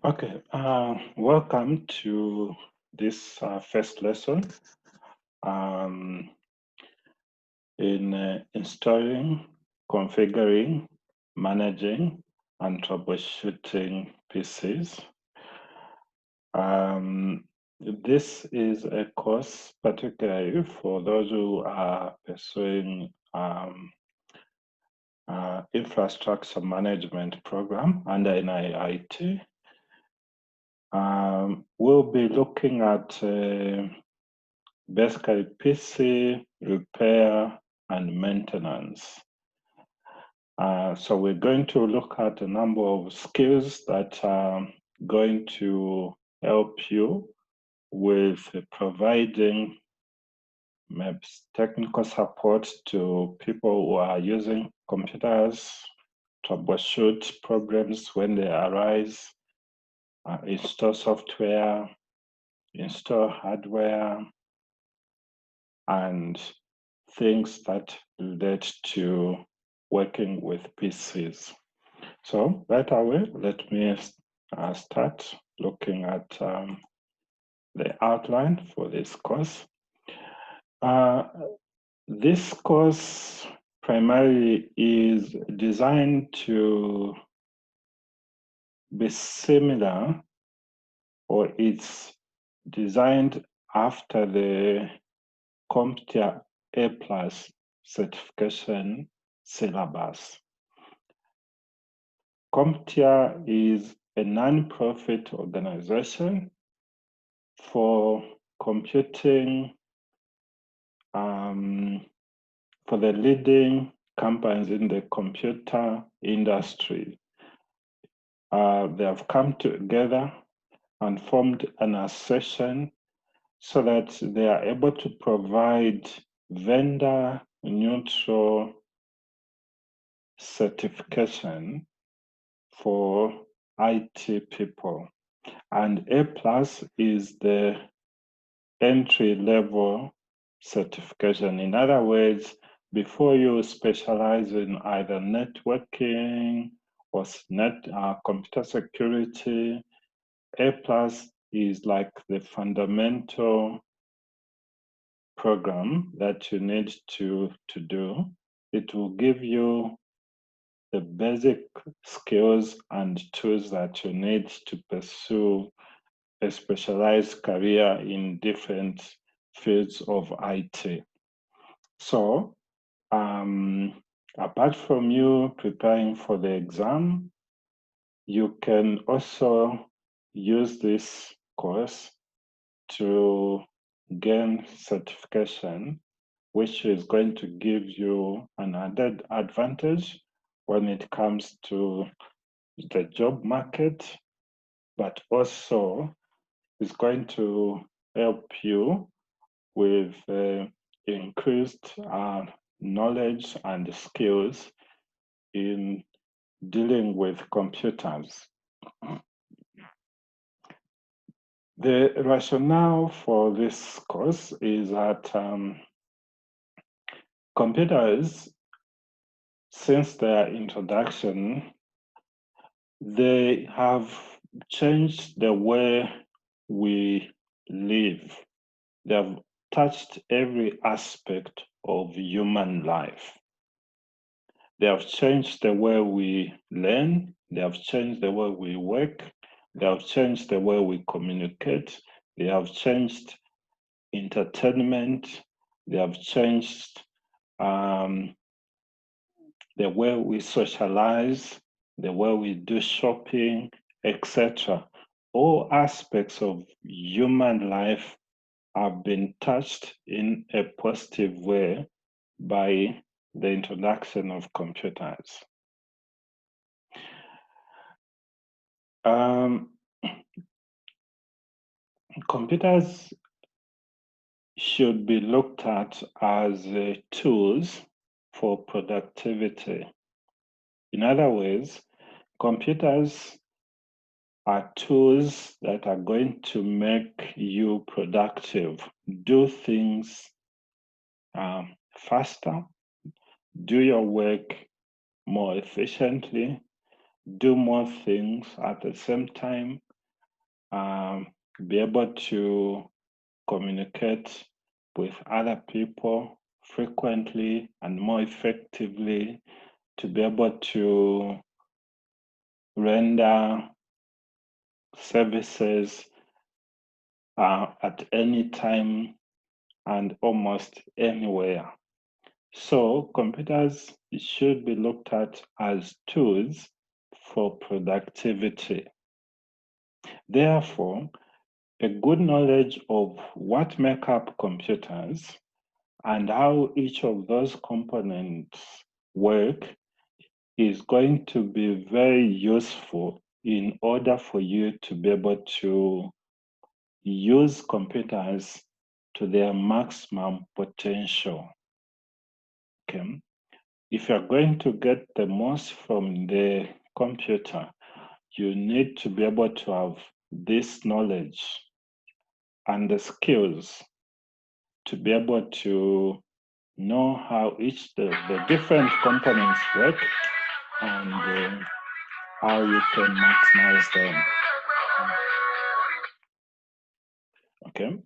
Okay, welcome to this first lesson um, in installing, configuring, managing, and troubleshooting PCs. This is a course particularly for those who are pursuing infrastructure management program under NIIT. We'll be looking at basically PC repair and maintenance. So we're going to look at a number of skills that are going to help you with providing maybe technical support to people who are using computers, troubleshoot problems when they arise, install software, install hardware, and things that relate to working with PCs. So right away, let me start looking at the outline for this course. This course primarily is designed to be similar, or it's designed after the CompTIA A+ certification syllabus. CompTIA is a non-profit organization for computing for the leading companies in the computer industry. They have come together and formed an association so that they are able to provide vendor neutral certification for IT people. And A+ is the entry level certification. In other words, before you specialize in either networking or computer security, A+ is like the fundamental program that you need to do. It will give you the basic skills and tools that you need to pursue a specialized career in different fields of IT. So, apart from you preparing for the exam, you can also use this course to gain certification, which is going to give you an added advantage when it comes to the job market, but also is going to help you with increased knowledge and skills in dealing with computers. The rationale for this course is that computers, since their introduction, they have changed the way we live. They have touched every aspect of human life. They have changed the way we learn. They have changed the way we work. They have changed the way we communicate. They have changed entertainment. They have changed the way we socialize, the way we do shopping, etc. All aspects of human life have been touched in a positive way by the introduction of computers. Computers should be looked at as tools for productivity. In other words, computers are tools that are going to make you productive, do things faster, do your work more efficiently, do more things at the same time, be able to communicate with other people frequently and more effectively, to be able to render services at any time and almost anywhere. So computers should be looked at as tools for productivity. Therefore, a good knowledge of what make up computers and how each of those components work is going to be very useful in order for you to be able to use computers to their maximum potential. Okay. If you're going to get the most from the computer, you need to be able to have this knowledge and the skills to be able to know how each the different components work and how you can maximize them. Okay.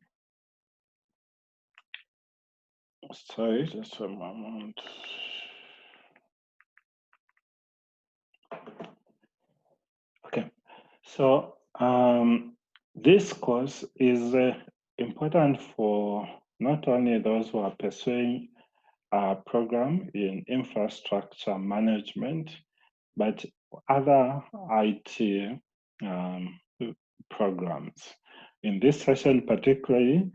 Sorry, just a moment. Okay, so this course is important for not only those who are pursuing a program in infrastructure management, but other IT programs. In this session particularly,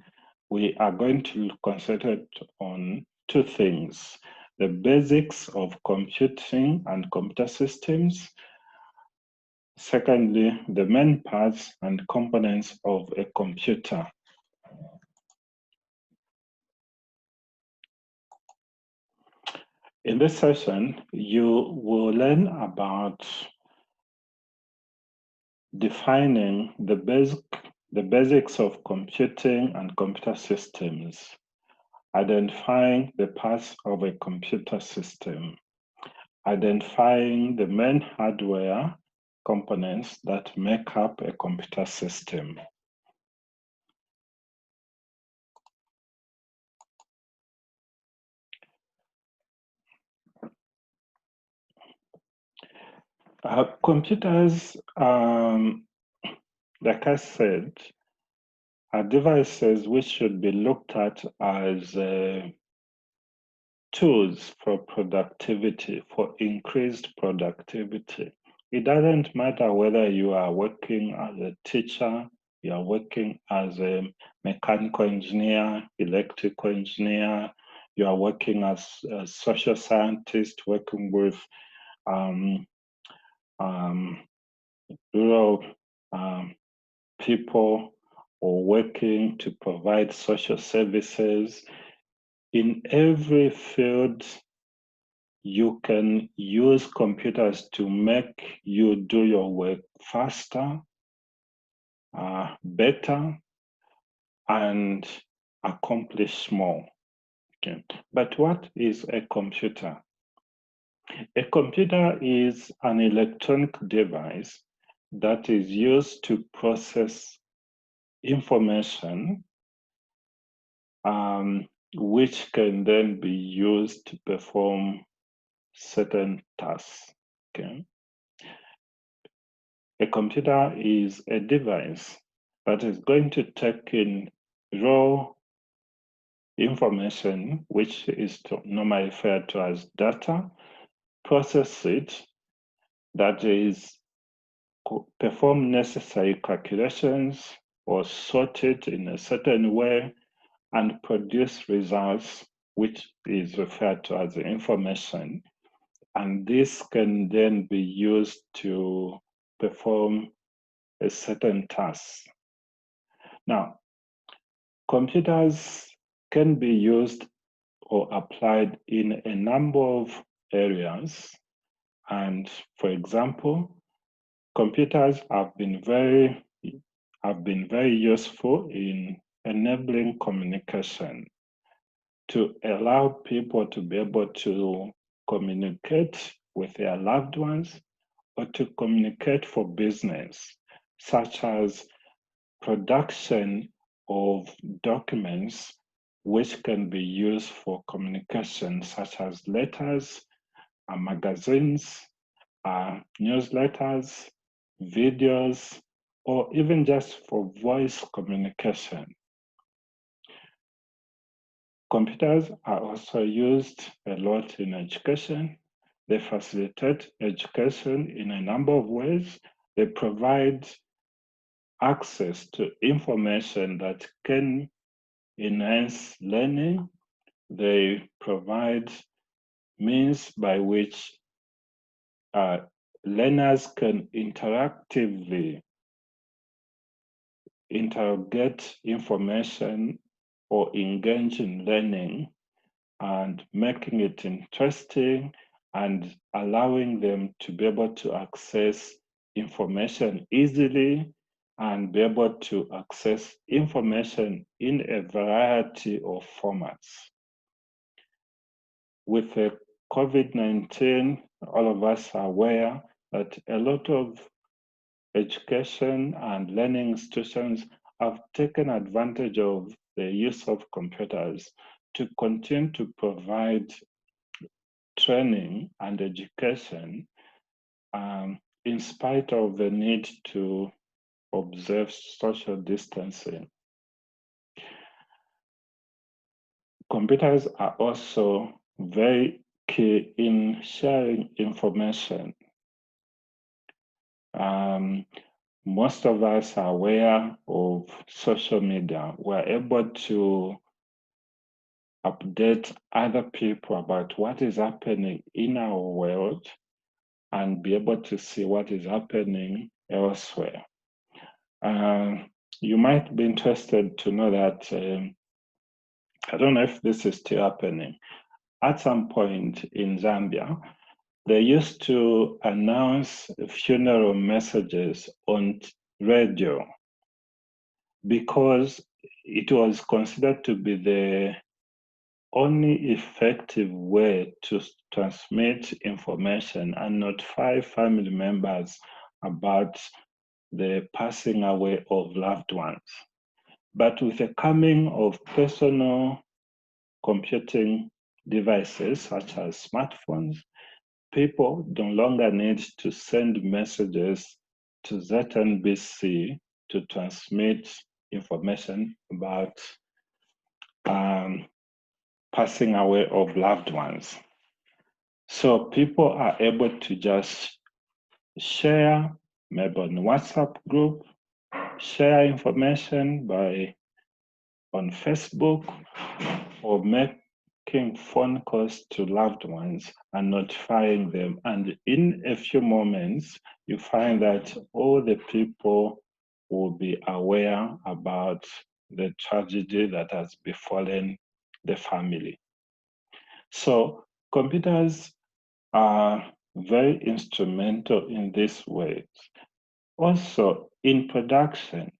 we are going to concentrate on two things: the basics of computing and computer systems. Secondly, the main parts and components of a computer. In this session, you will learn about defining the basics of computing and computer systems, identifying the parts of a computer system, identifying the main hardware components that make up a computer system. Computers, like I said, are devices which should be looked at as tools for productivity, for increased productivity. It doesn't matter whether you are working as a teacher, you are working as a mechanical engineer, electrical engineer, you are working as a social scientist, working with rural people, or working to provide social services. In every field, you can use computers to make you do your work faster, better, and accomplish more. Okay. But what is a computer? A computer is an electronic device that is used to process information, which can then be used to perform certain tasks. Okay. A computer is a device that is going to take in raw information, which is normally referred to as data, process it, that is, perform necessary calculations or sort it in a certain way and produce results, which is referred to as information. And this can then be used to perform a certain task. Now, computers can be used or applied in a number of areas. And for example, computers have been very useful in enabling communication, to allow people to be able to communicate with their loved ones or to communicate for business, such as production of documents which can be used for communication, such as letters, magazines, newsletters, videos, or even just for voice communication. Computers are also used a lot in education. They facilitate education in a number of ways. They provide access to information that can enhance learning. They provide means by which learners can interactively interrogate information or engage in learning and making it interesting and allowing them to be able to access information easily and be able to access information in a variety of formats. With the COVID-19, all of us are aware that a lot of education and learning institutions have taken advantage of the use of computers to continue to provide training and education in spite of the need to observe social distancing. Computers are also very key in sharing information. Most of us are aware of social media. We're able to update other people about what is happening in our world and be able to see what is happening elsewhere. You might be interested to know that, I don't know if this is still happening. At some point in Zambia, they used to announce funeral messages on radio because it was considered to be the only effective way to transmit information and notify family members about the passing away of loved ones. But with the coming of personal computing devices such as smartphones, people no longer need to send messages to ZNBC to transmit information about passing away of loved ones. So people are able to just share, maybe on WhatsApp group, share information on Facebook, or making phone calls to loved ones and notifying them. And in a few moments, you find that all the people will be aware about the tragedy that has befallen the family. So computers are very instrumental in this way. Also, in production,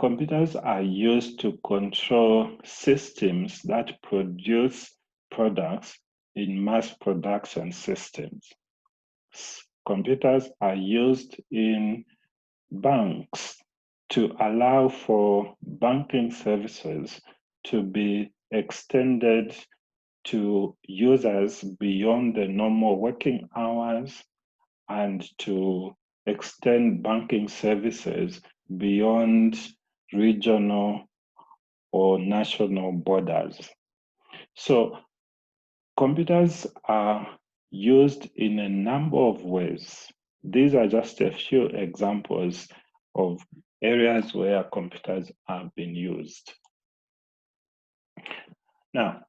computers are used to control systems that produce products in mass production systems. Computers are used in banks to allow for banking services to be extended to users beyond the normal working hours and to extend banking services beyond regional or national borders. So computers are used in a number of ways. These are just a few examples of areas where computers have been used. Now,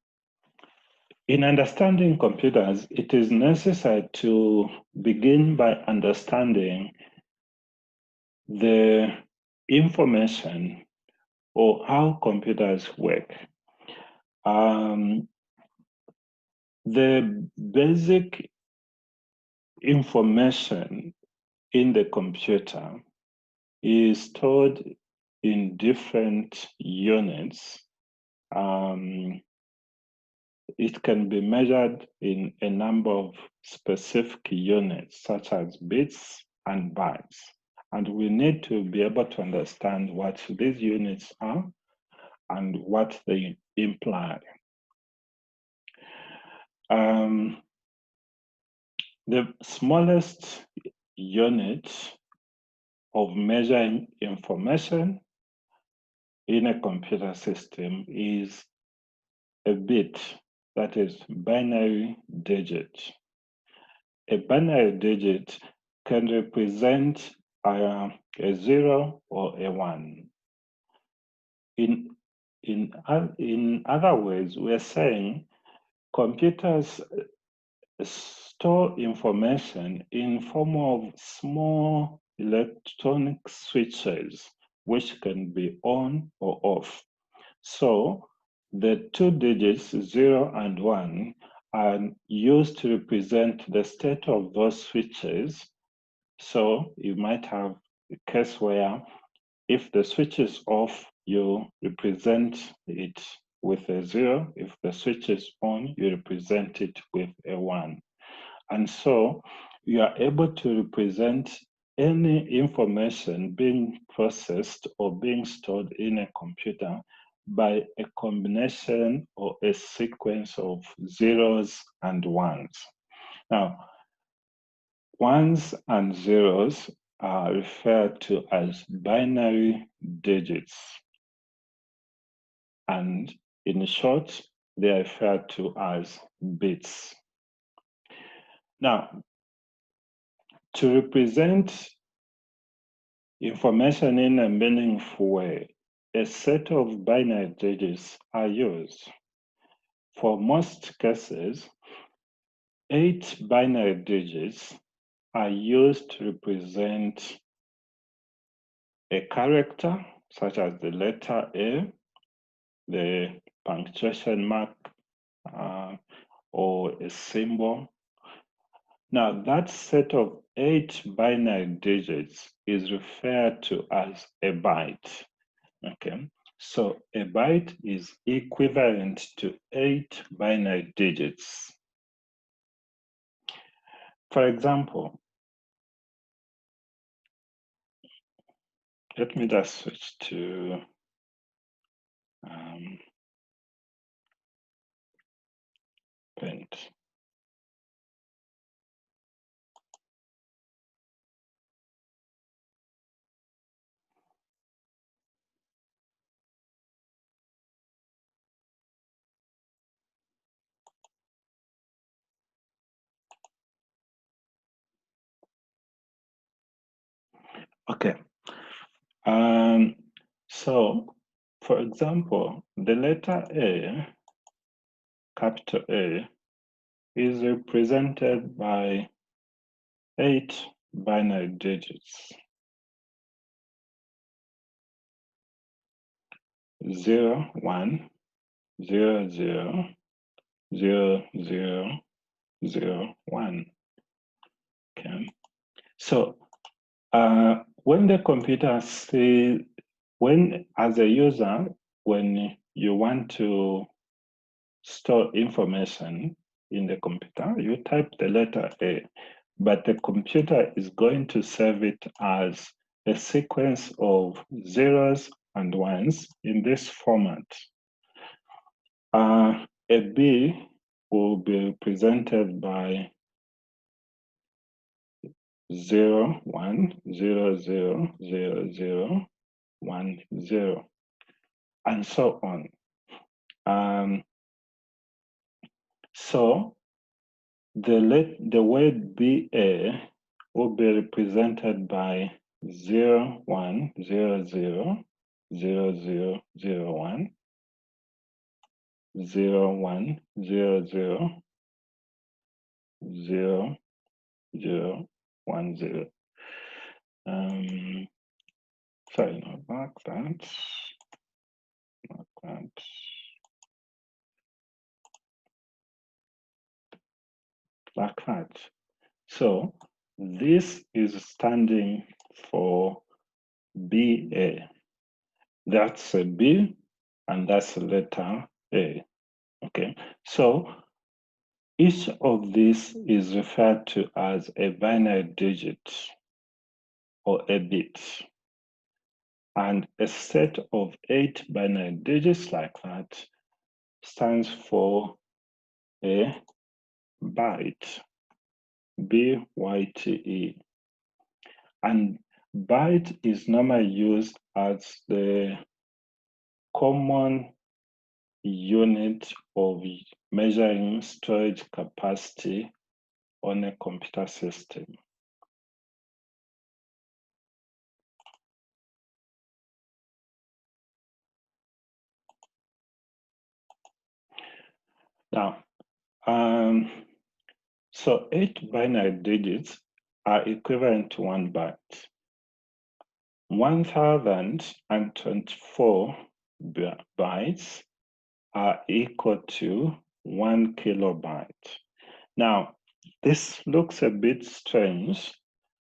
in understanding computers, it is necessary to begin by understanding the information or how computers work. The basic information in the computer is stored in different units. It can be measured in a number of specific units, such as bits and bytes. And we need to be able to understand what these units are and what they imply. The smallest unit of measuring information in a computer system is a bit, that is binary digit. A binary digit can represent a 0 or a 1. In other words, we're saying computers store information in form of small electronic switches, which can be on or off. So the two digits 0 and 1 are used to represent the state of those switches. So you might have a case where if the switch is off, you represent it with a 0. If the switch is on, you represent it with a 1. And so you are able to represent any information being processed or being stored in a computer by a combination or a sequence of zeros and ones. Now, ones and zeros are referred to as binary digits. And in short, they are referred to as bits. Now, to represent information in a meaningful way, a set of binary digits are used. For most cases, 8 binary digits are used to represent a character, such as the letter A, the punctuation mark, or a symbol. Now, that set of 8 binary digits is referred to as a byte. Okay, so a byte is equivalent to 8 binary digits. For example, let me just switch to Paint. Okay. So, for example, the letter A, capital A, is represented by 8 binary digits. 0, 1, 0, 0, 0, 0, 0, 1. Okay. So, when the computer sees, as a user, when you want to store information in the computer, you type the letter A, but the computer is going to save it as a sequence of zeros and ones in this format. A B will be represented by 0, 1, 0, 0, 0, 0, 1, 0, and so on. So the word BA will be represented by 0, 1, 0, 0, 0, 0, 0, 1, 0, 1, 0, 0, 0, 0, 1, 0. Sorry, not like that. Like that. Like that. So this is standing for BA. That's a B and that's a letter A. Okay, so each of these is referred to as a binary digit. or a bit. And a set of 8 binary digits like that stands for a byte, B-Y-T-E. And byte is normally used as the common unit of measuring storage capacity on a computer system. Now, so 8 binary digits are equivalent to 1 byte. 1024 bytes are equal to 1 kilobyte. Now, this looks a bit strange,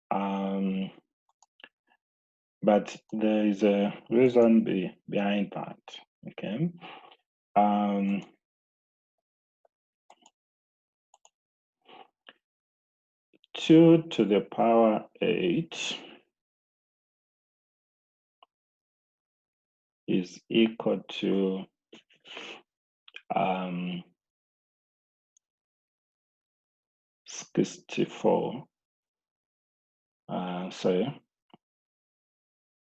but there is a reason behind that, okay? 2 to the power 8 is equal to 64. Sorry,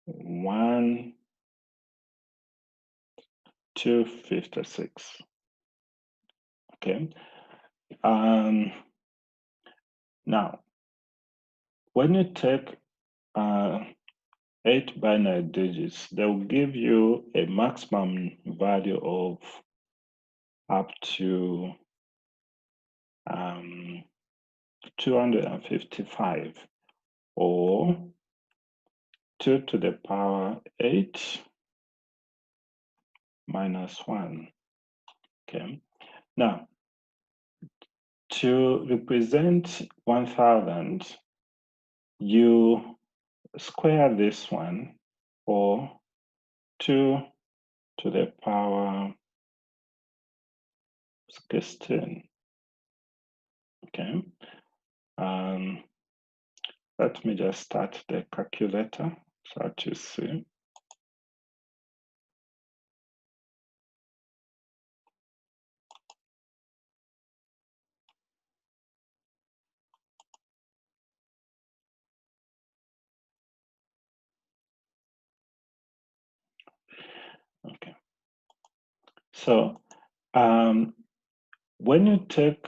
1256. Okay. Now, when you take 8 binary digits, they will give you a maximum value of up to 255, or 2 to the power 8 minus 1. Okay. Now, to represent 1000, you square this one, or 2 to the power 16. Okay. Let me just start the calculator so that you see. Okay. So when you take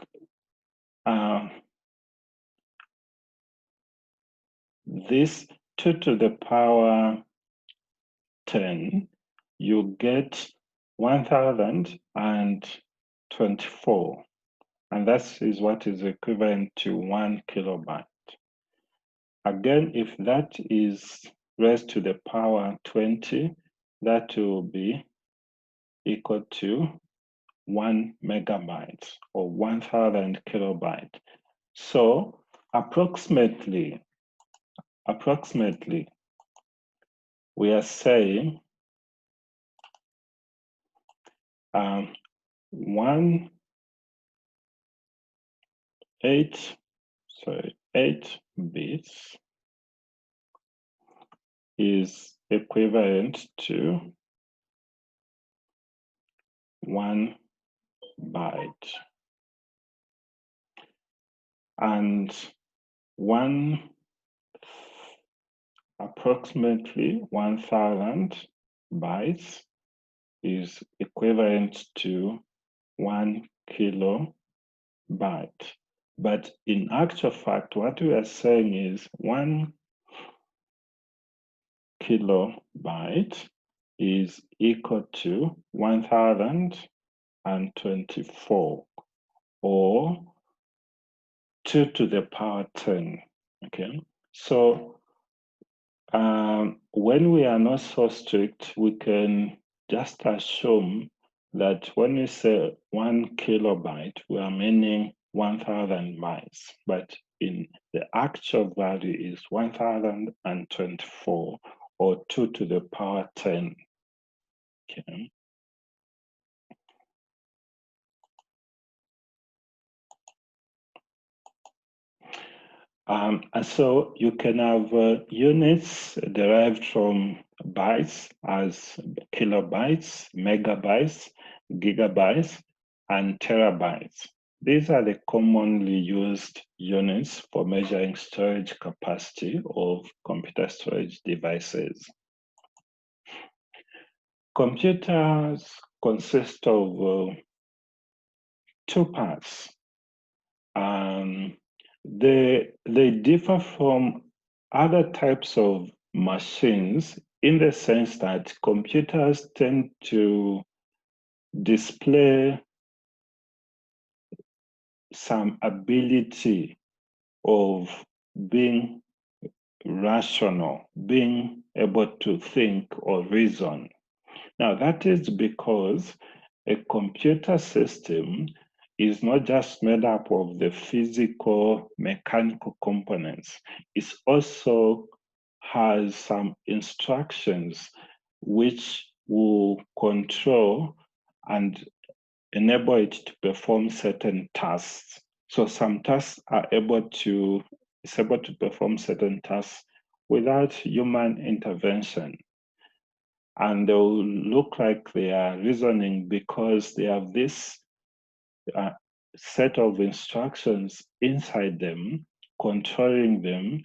this 2 to the power 10, you get 1024. And that is what is equivalent to 1 kilobyte. Again, if that is raised to the power 20, that will be equal to 1 megabyte or 1000 kilobyte. So approximately, we are saying 8 bits is equivalent to 1 byte, and approximately 1000 bytes is equivalent to 1 kilobyte. But in actual fact, what we are saying is 1 kilobyte is equal to 1024, or 2 to the power 10. Okay, so when we are not so strict, we can just assume that when we say 1 kilobyte, we are meaning 1000 bytes, but in the actual value is 1024, or 2 to the power 10. Okay. And so you can have units derived from bytes as kilobytes, megabytes, gigabytes, and terabytes. These are the commonly used units for measuring storage capacity of computer storage devices. Computers consist of two parts. They differ from other types of machines in the sense that computers tend to display some ability of being rational, being able to think or reason. Now, that is because a computer system is not just made up of the physical, mechanical components. It also has some instructions which will control and enable it to perform certain tasks. So some tasks are it's able to perform certain tasks without human intervention. And they'll look like they are reasoning because they have this set of instructions inside them, controlling them,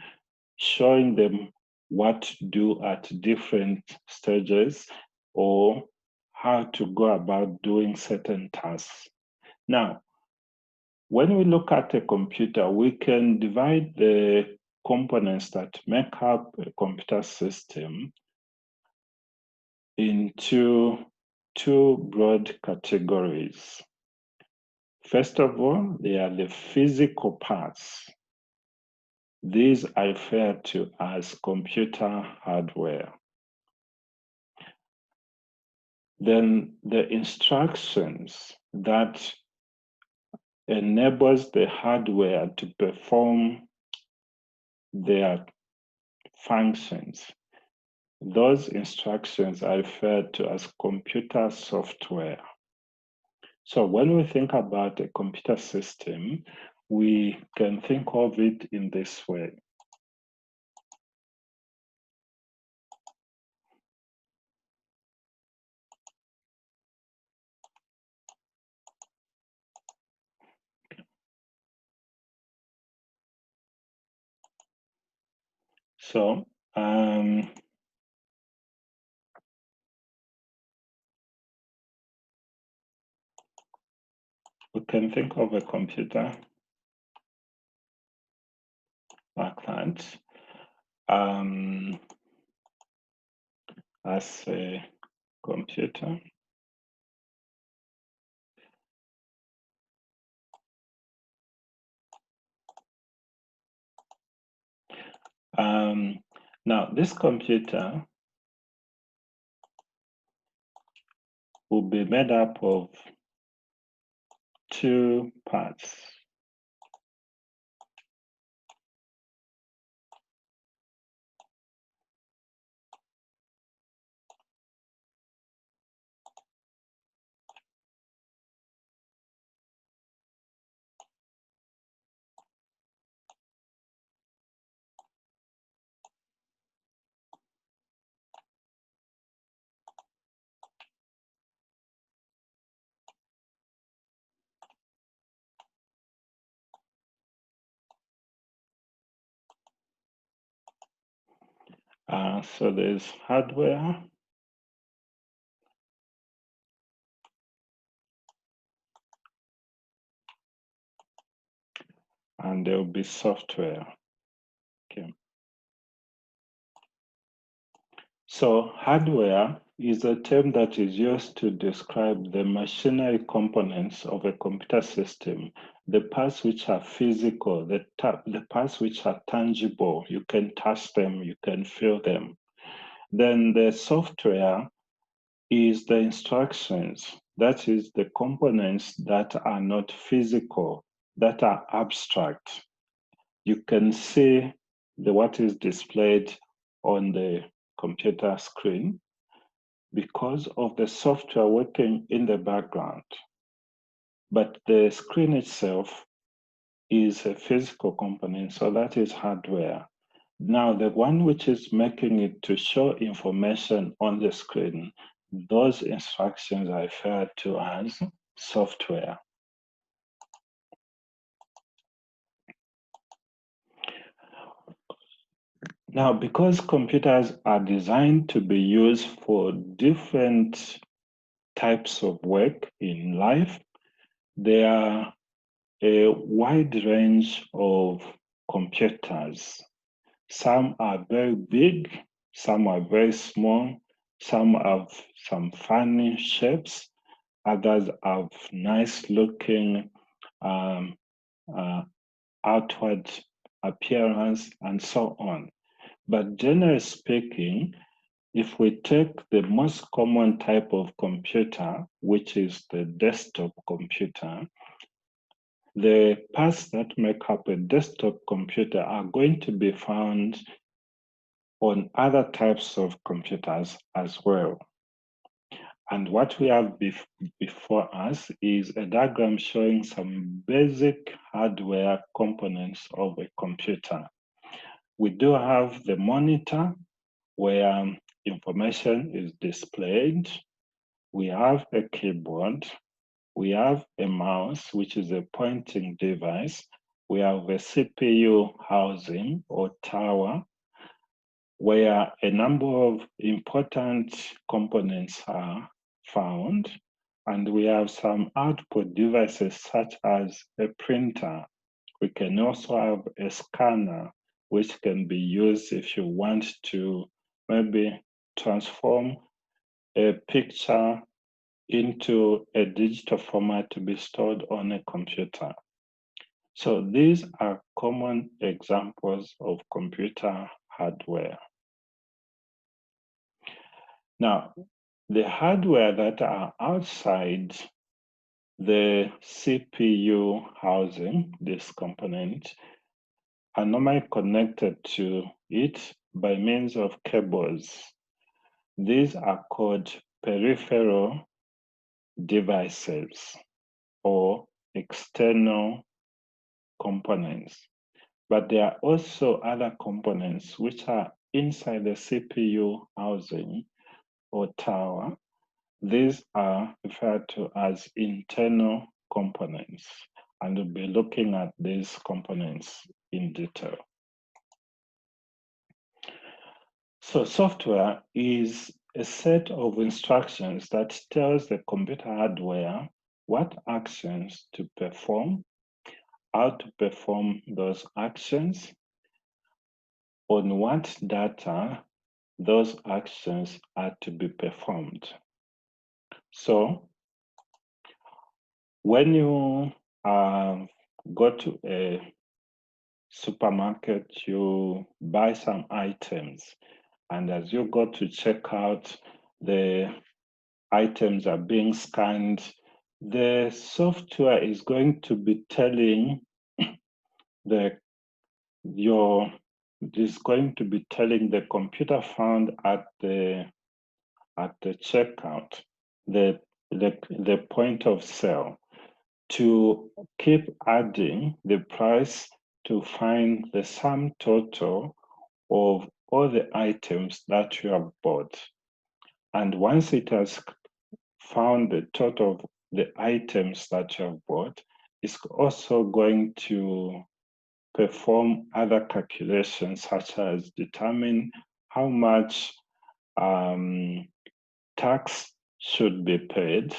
showing them what to do at different stages or how to go about doing certain tasks. Now, when we look at a computer, we can divide the components that make up a computer system into two broad categories. First of all, they are the physical parts. These I refer to as computer hardware. Then the instructions that enables the hardware to perform their functions. Those instructions are referred to as computer software. So when we think about a computer system, we can think of it in this way. So we can think of a computer like that as a computer. Now, this computer will be made up of two parts. So there's hardware, and there will be software. Okay. So hardware is a term that is used to describe the machinery components of a computer system, the parts which are physical, the parts which are tangible. You can touch them, you can feel them. Then the software is the instructions, that is the components that are not physical, that are abstract. You can see what is displayed on the computer screen because of the software working in the background. But the screen itself is a physical component, so that is hardware. Now, the one which is making it to show information on the screen, those instructions are referred to as software. Now, because computers are designed to be used for different types of work in life, there are a wide range of computers. Some are very big, some are very small, some have some funny shapes, others have nice looking outward appearance, and so on. But generally speaking, if we take the most common type of computer, which is the desktop computer, the parts that make up a desktop computer are going to be found on other types of computers as well. And what we have before us is a diagram showing some basic hardware components of a computer. We do have the monitor where information is displayed. We have a keyboard. We have a mouse, which is a pointing device. We have a CPU housing or tower, where a number of important components are found. And we have some output devices such as a printer. We can also have a scanner, which can be used if you want to maybe transform a picture into a digital format to be stored on a computer. So these are common examples of computer hardware. Now, the hardware that are outside the CPU housing, this component, are normally connected to it by means of cables. These are called peripheral devices or external components. But there are also other components which are inside the CPU housing or tower. These are referred to as internal components, and we'll be looking at these components in detail. So software is a set of instructions that tells the computer hardware what actions to perform, how to perform those actions, on what data those actions are to be performed. So when you go to a supermarket, you buy some items, and as you go to check out, the items are being scanned. The software is going to be telling the computer found at the checkout, the point of sale, to keep adding the price to find the sum total of all the items that you have bought. And once it has found the total of the items that you have bought, it's also going to perform other calculations, such as determine how much tax should be paid,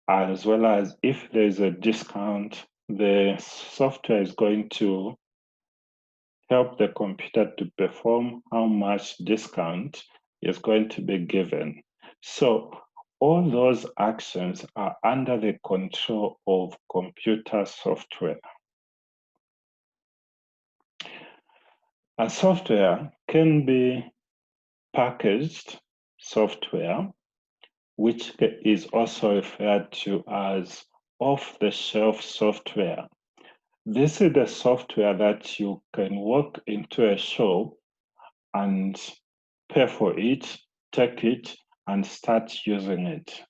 as well as if there's a discount, the software is going to help the computer to perform how much discount is going to be given. So all those actions are under the control of computer software. A software can be packaged software, which is also referred to as off-the-shelf software. This is the software that you can walk into a shop and pay for it, take it, and start using it.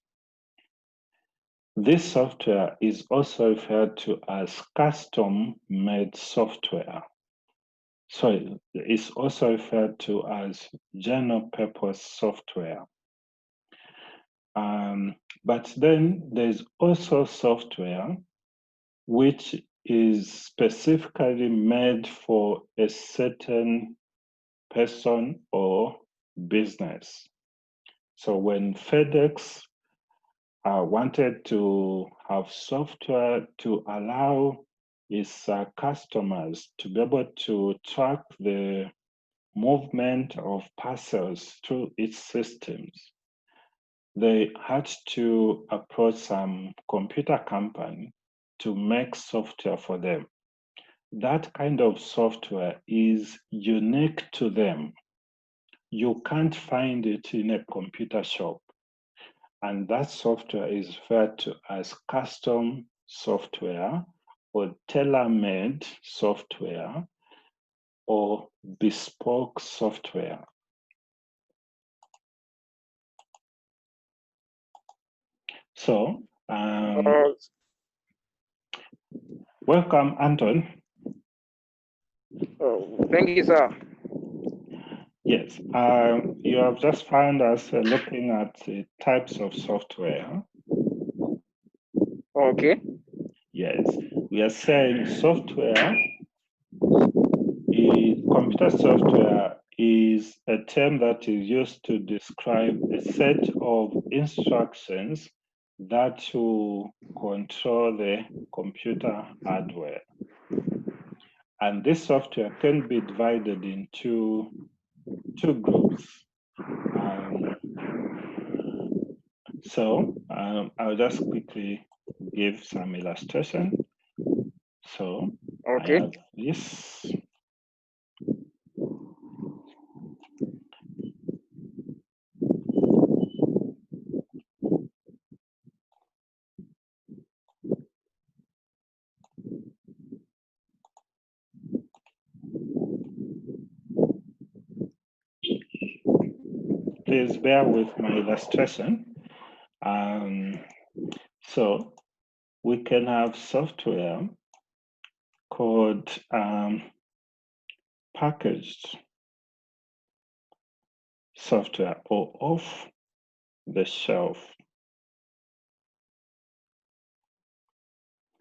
This software is also referred to as custom-made software. So it's also referred to as general purpose software. But then there's also software which is specifically made for a certain person or business. So when FedEx wanted to have software to allow its customers to be able to track the movement of parcels through its systems, they had to approach some computer company to make software for them. That kind of software is unique to them. You can't find it in a computer shop. And that software is referred to as custom software or tailor-made software or bespoke software. So, welcome, Anton. Thank you, sir. Yes, you have just found us looking at the types of software. Okay. Yes, we are saying software, computer software is a term that is used to describe a set of instructions that will control the computer hardware. And this software can be divided into two groups. I'll just quickly give some illustration. So okay. I have this. Please bear with my illustration. So we can have software called packaged software or off-the-shelf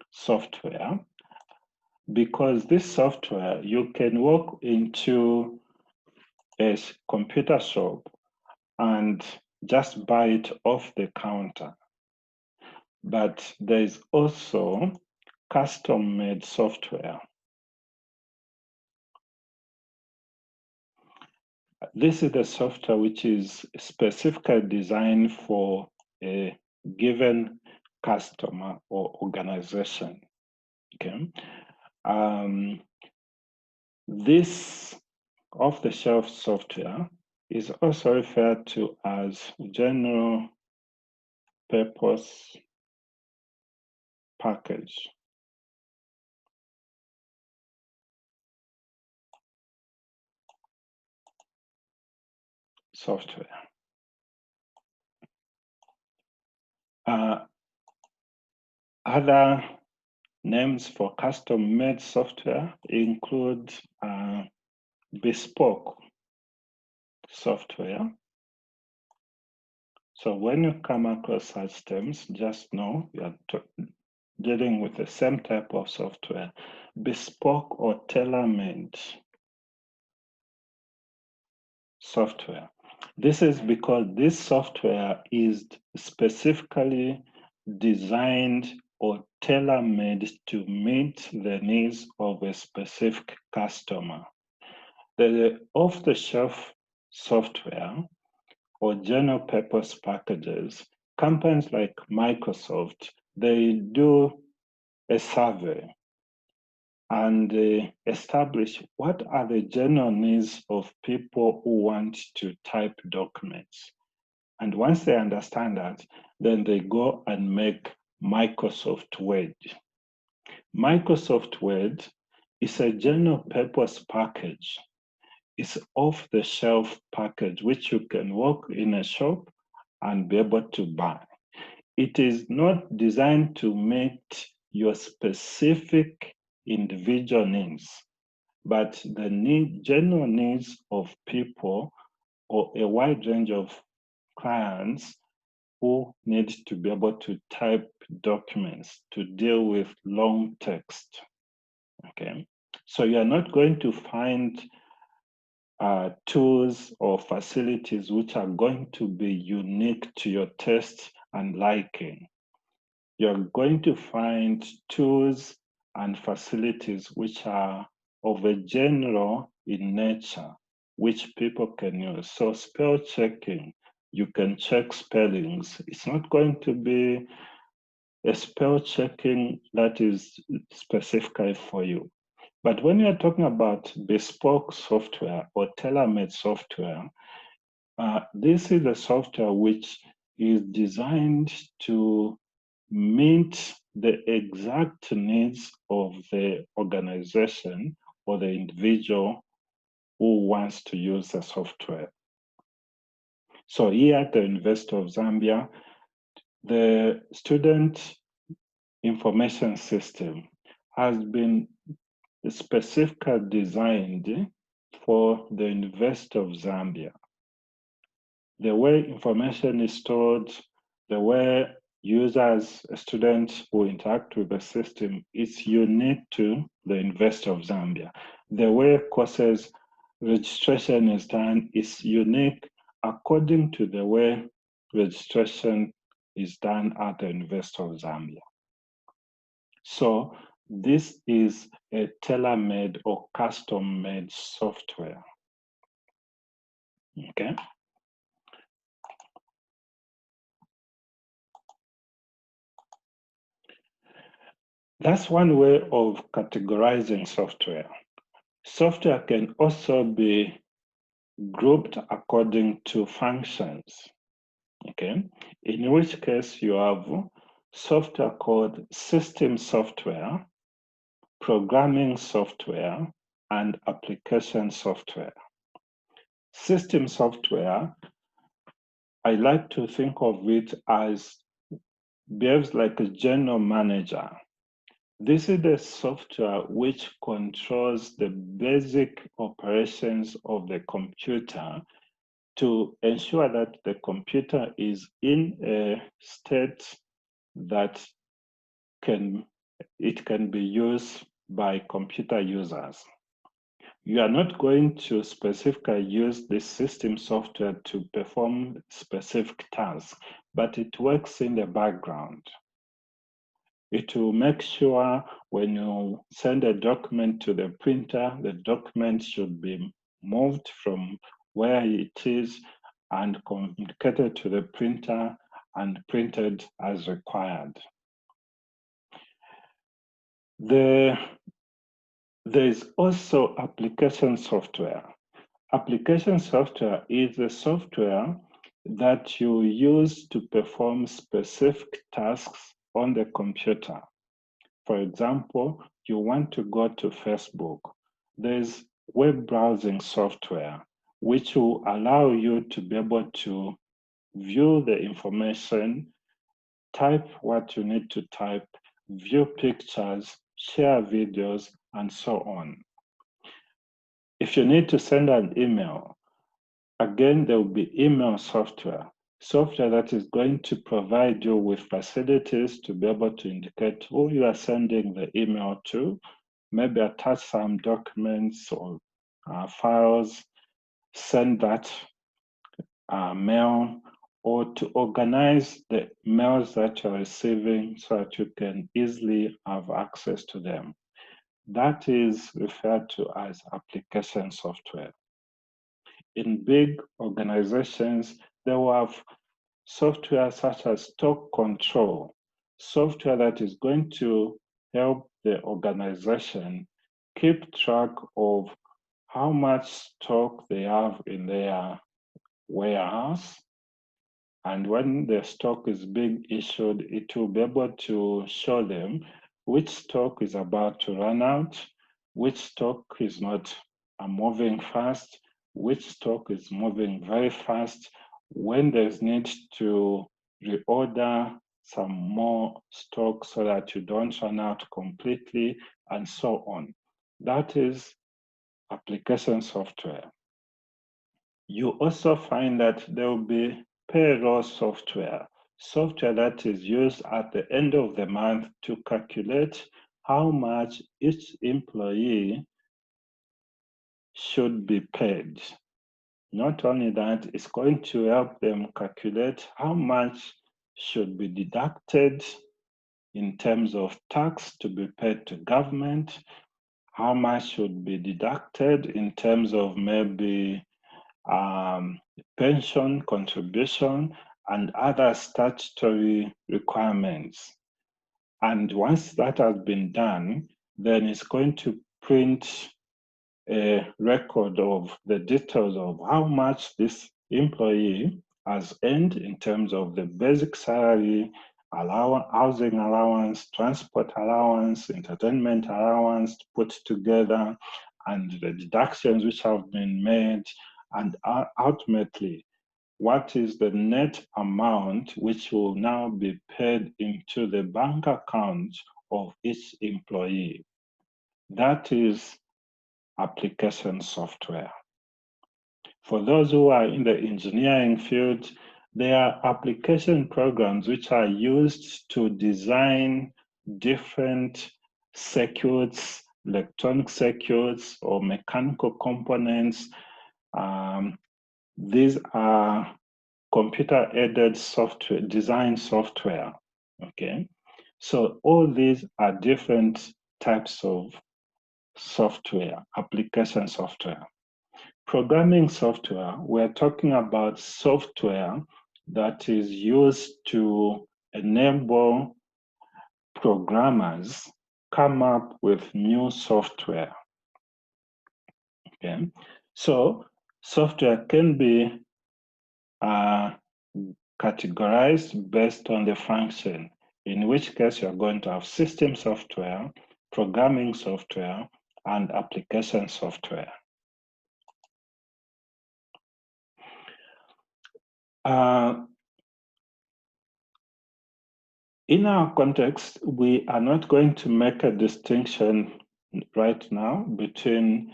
software, because this software you can walk into a computer shop and just buy it off the counter. But there's also custom-made software. This is the software which is specifically designed for a given customer or organization. Okay. This off-the-shelf software is also referred to as general purpose package software. Other names for custom-made software include bespoke software. So when you come across such terms, just know you are dealing with the same type of software, bespoke or tailor-made software. This is because this software is specifically designed or tailor-made to meet the needs of a specific customer. The off-the-shelf software or general purpose packages, companies like Microsoft, they do a survey and establish what are the general needs of people who want to type documents. And once they understand that, then they go and make Microsoft Word. Microsoft Word is a general purpose package. It's off-the-shelf package, which you can walk in a shop and be able to buy. it is not designed to meet your specific individual needs, but the general needs of people or a wide range of clients who need to be able to type documents, to deal with long text. Okay, so you're not going to find tools or facilities which are going to be unique to your taste and liking. You're going to find tools and facilities which are of a general in nature, which people can use. So spell checking, you can check spellings. It's not going to be a spell checking that is specifically for you. But when you're talking about bespoke software or tailor-made software, this is a software which is designed to meet the exact needs of the organization or the individual who wants to use the software. So here at the University of Zambia, the student information system has been specifically designed for the University of Zambia. The way information is stored, the way users, students who interact with the system is unique to the University of Zambia. The way courses registration is done is unique according to the way registration is done at the University of Zambia. So this is a tailor-made or custom-made software. Okay. That's one way of categorizing software. Software can also be grouped according to functions, okay? In which case you have software called system software, programming software, and application software. System software, I like to think of it as behaves like a general manager. This is the software which controls the basic operations of the computer to ensure that the computer is in a state that it can be used by computer users. You are not going to specifically use this system software to perform specific tasks, but it works in the background. It will make sure when you send a document to the printer, the document should be moved from where it is and communicated to the printer and printed as required. There is also application software. Application software is a software that you use to perform specific tasks on the computer. For example, you want to go to Facebook. There's web browsing software, which will allow you to be able to view the information, type what you need to type, view pictures, share videos, and so on. If you need to send an email, again, there will be email software that is going to provide you with facilities to be able to indicate who you are sending the email to, maybe attach some documents or files, send that mail, or to organize the mails that you're receiving so that you can easily have access to them. That is referred to as application software. In big organizations, they will have software such as stock control, software that is going to help the organization keep track of how much stock they have in their warehouse. And when the stock is being issued, it will be able to show them which stock is about to run out, which stock is not moving fast, which stock is moving very fast, when there's need to reorder some more stock so that you don't run out completely, and so on. That is application software. You also find that there will be payroll software, software that is used at the end of the month to calculate how much each employee should be paid. Not only that, it's going to help them calculate how much should be deducted in terms of tax to be paid to government, how much should be deducted in terms of maybe pension contribution and other statutory requirements. And once that has been done, then it's going to print a record of the details of how much this employee has earned in terms of the basic salary, housing allowance, transport allowance, entertainment allowance put together, and the deductions which have been made, and ultimately, what is the net amount which will now be paid into the bank account of each employee. That is application software. For those who are in the engineering field, there are application programs which are used to design different circuits, electronic circuits, or mechanical components. These are computer-aided software, design software, okay? So all these are different types of software, application software. Programming software, we're talking about software that is used to enable programmers come up with new software. Okay, so software can be categorized based on the function, in which case you're going to have system software, programming software, and application software. In our context, we are not going to make a distinction right now between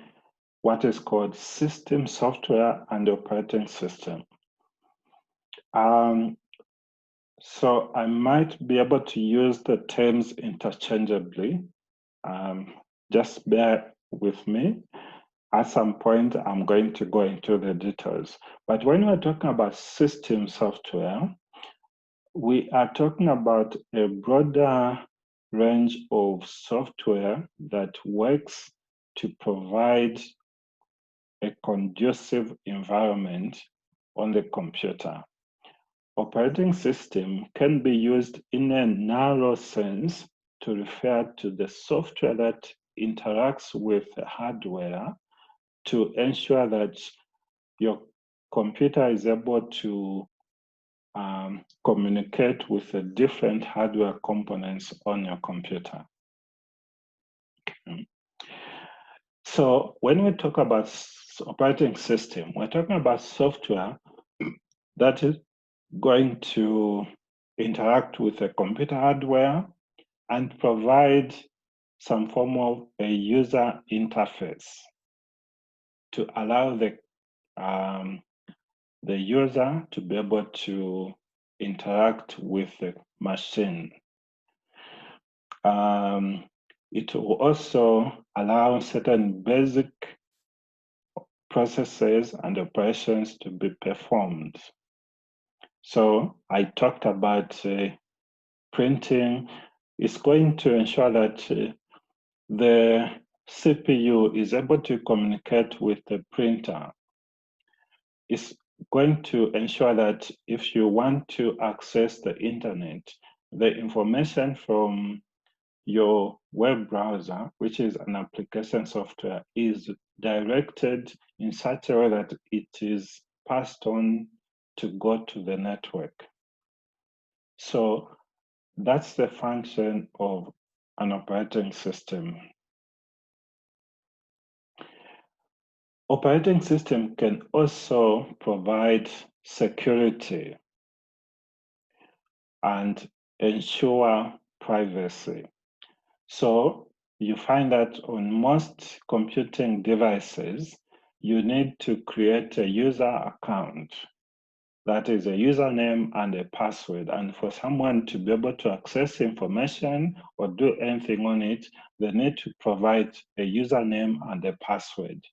what is called system software and operating system. So I might be able to use the terms interchangeably. Just bear with me. At some point, I'm going to go into the details. But when we're talking about system software, we are talking about a broader range of software that works to provide a conducive environment on the computer. Operating system can be used in a narrow sense to refer to the software that interacts with the hardware to ensure that your computer is able to communicate with the different hardware components on your computer. So when we talk about operating system, we're talking about software that is going to interact with the computer hardware and provide some form of a user interface to allow the user to be able to interact with the machine. It will also allow certain basic processes and operations to be performed. So I talked about printing. It's going to ensure that the CPU is able to communicate with the printer. It's going to ensure that if you want to access the internet, the information from your web browser, which is an application software, is directed in such a way that it is passed on to go to the network. So that's the function of an operating system. Operating system can also provide security. And ensure privacy. So you find that on most computing devices, you need to create a user account. That is a username and a password. And for someone to be able to access information or do anything on it, they need to provide a username and a password.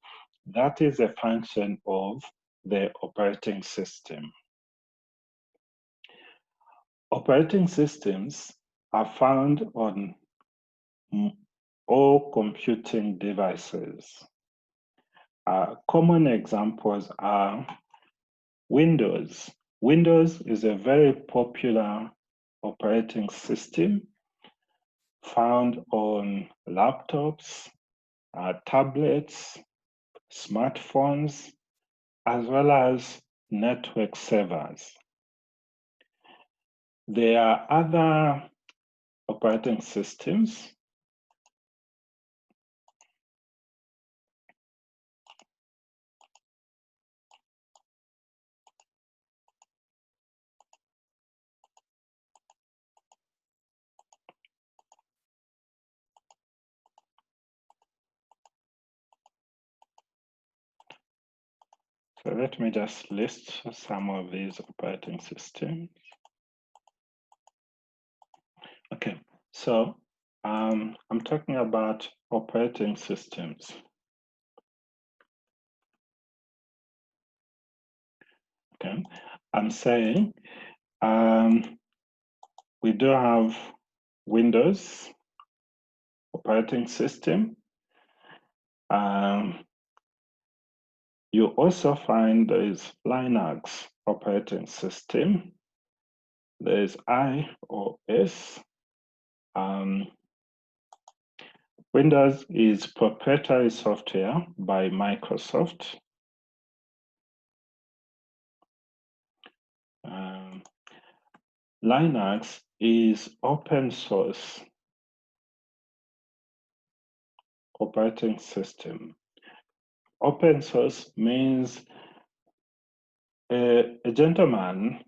That is a function of the operating system. Operating systems are found on all computing devices. Common examples are Windows. Windows is a very popular operating system found on laptops, tablets, smartphones, as well as network servers. There are other operating systems. So let me just list some of these operating systems. Okay, so I'm talking about operating systems. Okay, I'm saying we do have Windows operating system. You also find there is Linux operating system. There is iOS. Windows is proprietary software by Microsoft. Linux is open source operating system. Open source means a gentleman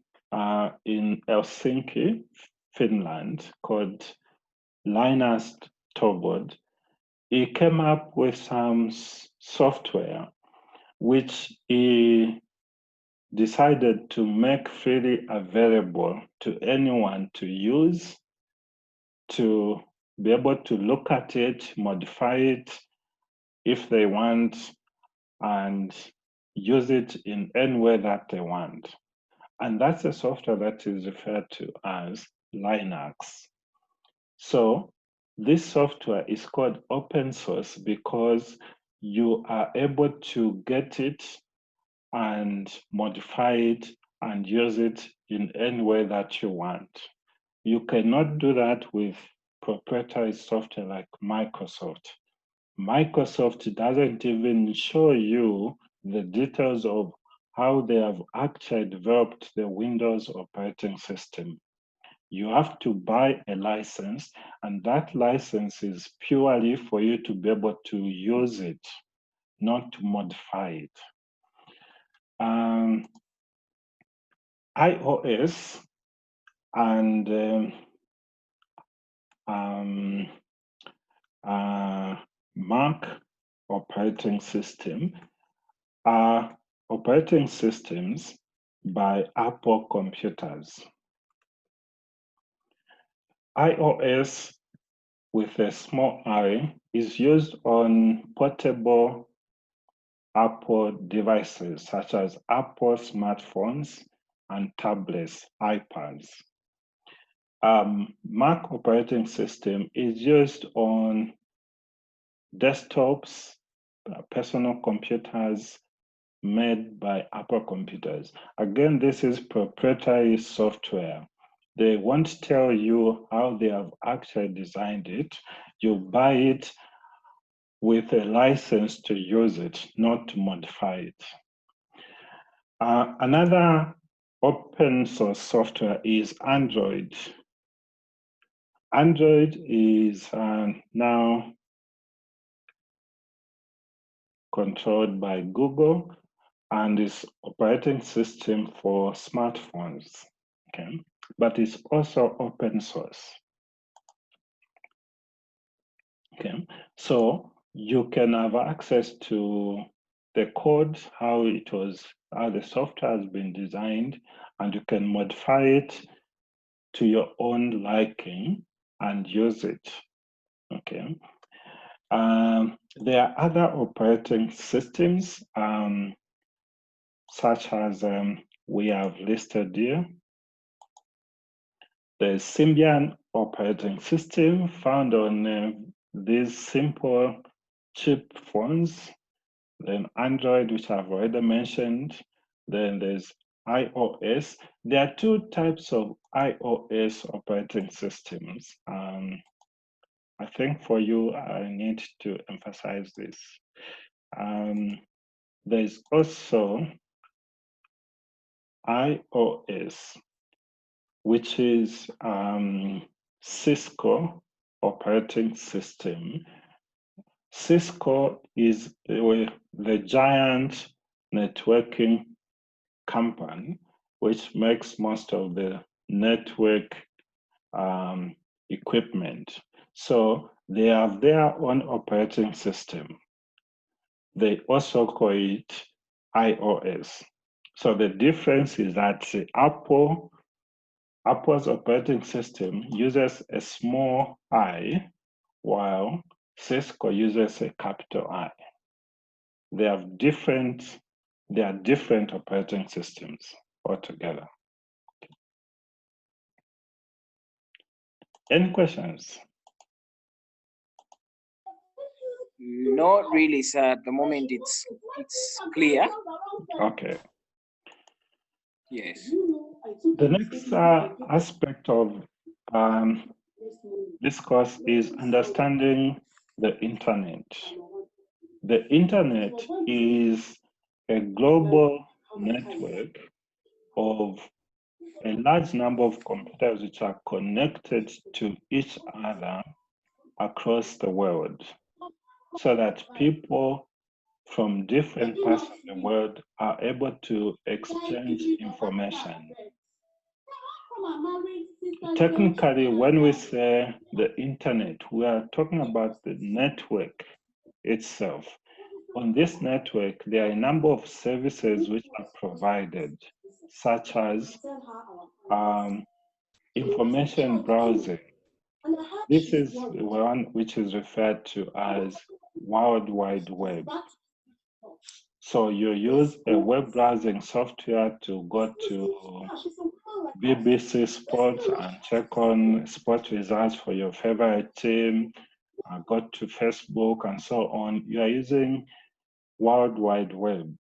in Helsinki, Finland, called Linus Torvald, he came up with some software which he decided to make freely available to anyone to use, to be able to look at it, modify it if they want, and use it in any way that they want. And that's a software that is referred to as Linux. So this software is called open source because you are able to get it and modify it and use it in any way that you want. You cannot do that with proprietary software like Microsoft. Microsoft doesn't even show you the details of how they have actually developed the Windows operating system. You have to buy a license, and that license is purely for you to be able to use it, not to modify it. iOS and Mac operating system are operating systems by Apple computers. iOS with a small I is used on portable Apple devices such as Apple smartphones and tablets, iPads. Mac operating system is used on desktops, personal computers made by Apple computers. Again, this is proprietary software. They won't tell you how they have actually designed it. You buy it with a license to use it, not to modify it. Another open source software is Android. Android is now controlled by Google and is operating system for smartphones. Okay. but it's also open source. Okay, so you can have access to the code, how the software has been designed, and you can modify it to your own liking and use it. Okay. There are other operating systems, such as we have listed here. The Symbian operating system found on these simple cheap phones. Then Android, which I've already mentioned. Then there's iOS. There are two types of iOS operating systems. I think for you, I need to emphasize this. There's also iOS, which is Cisco operating system. Cisco is the giant networking company which makes most of the network equipment. So they have their own operating system. They also call it iOS. So the difference is that Apple's operating system uses a small I, while Cisco uses a capital I. They are different operating systems altogether. Any questions? Not really, sir. At the moment, it's clear. Okay. Yes. The next aspect of this course is understanding the internet. The internet is a global network of a large number of computers which are connected to each other across the world, so that people from different parts of the world are able to exchange information. Technically, when we say the internet, we are talking about the network itself. On this network, there are a number of services which are provided, such as information browsing. This is one which is referred to as World Wide Web. So you use a web browsing software to go to BBC Sports and check on sport results for your favorite team, go to Facebook and so on. You are using World Wide Web.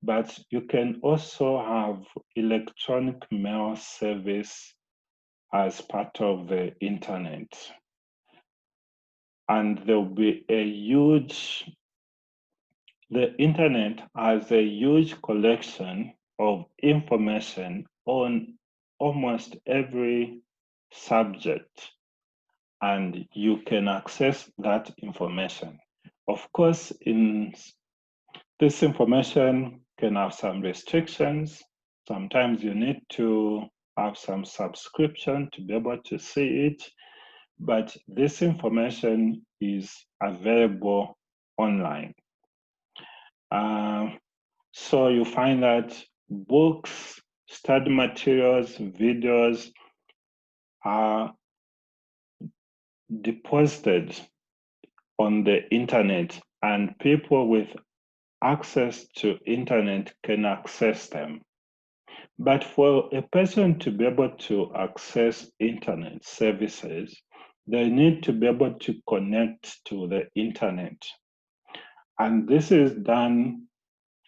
But you can also have electronic mail service as part of the internet. And there'll be the internet has a huge collection of information on almost every subject, and you can access that information. Of course, this information can have some restrictions. Sometimes you need to have some subscription to be able to see it, but this information is available online. So you find that books, study materials, videos are deposited on the internet, and people with access to internet can access them. But for a person to be able to access internet services, they need to be able to connect to the internet. And this is done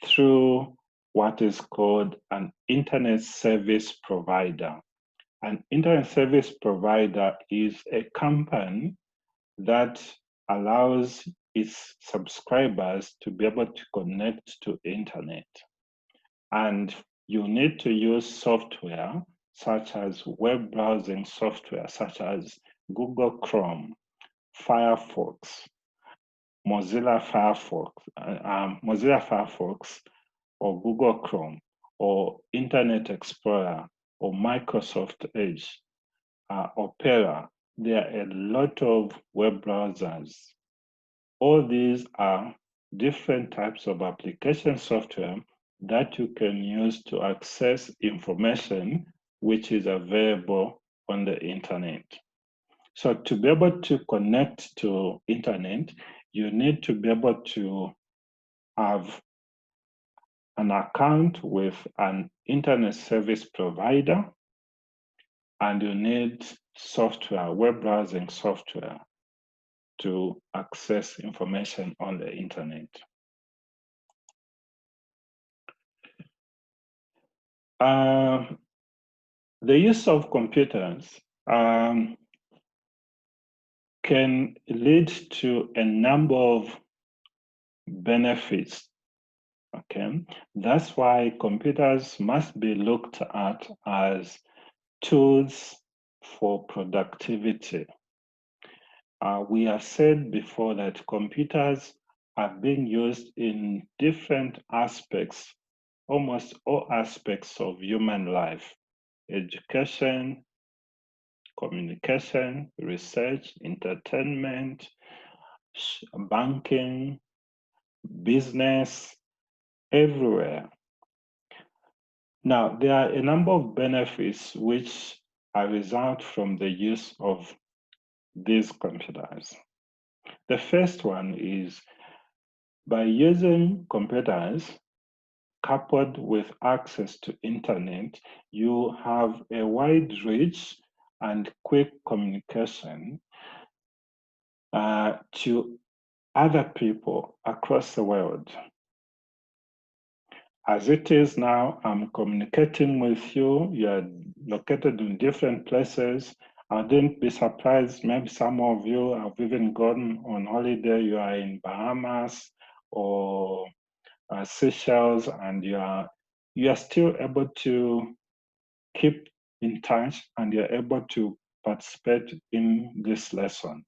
through what is called an internet service provider. An internet service provider is a company that allows its subscribers to be able to connect to internet. And you need to use software such as web browsing software, such as Google Chrome, Firefox, Mozilla Firefox, or Google Chrome, or Internet Explorer, or Microsoft Edge, Opera. There are a lot of web browsers. All these are different types of application software that you can use to access information which is available on the internet. So to be able to connect to internet, you need to be able to have an account with an internet service provider, and you need software, web browsing software, to access information on the internet. The use of computers can lead to a number of benefits. Okay, that's why computers must be looked at as tools for productivity. We have said before that computers are being used in different aspects, almost all aspects of human life: education, communication, research, entertainment, banking, business, everywhere. Now, there are a number of benefits which are result from the use of these computers. The first one is, by using computers coupled with access to internet, you have a wide reach and quick communication to other people across the world. As it is now, I'm communicating with you. You're located in different places. I wouldn't be surprised, maybe some of you have even gone on holiday. You are in Bahamas or Seychelles, and you are still able to keep in touch, and you're able to participate in this lesson.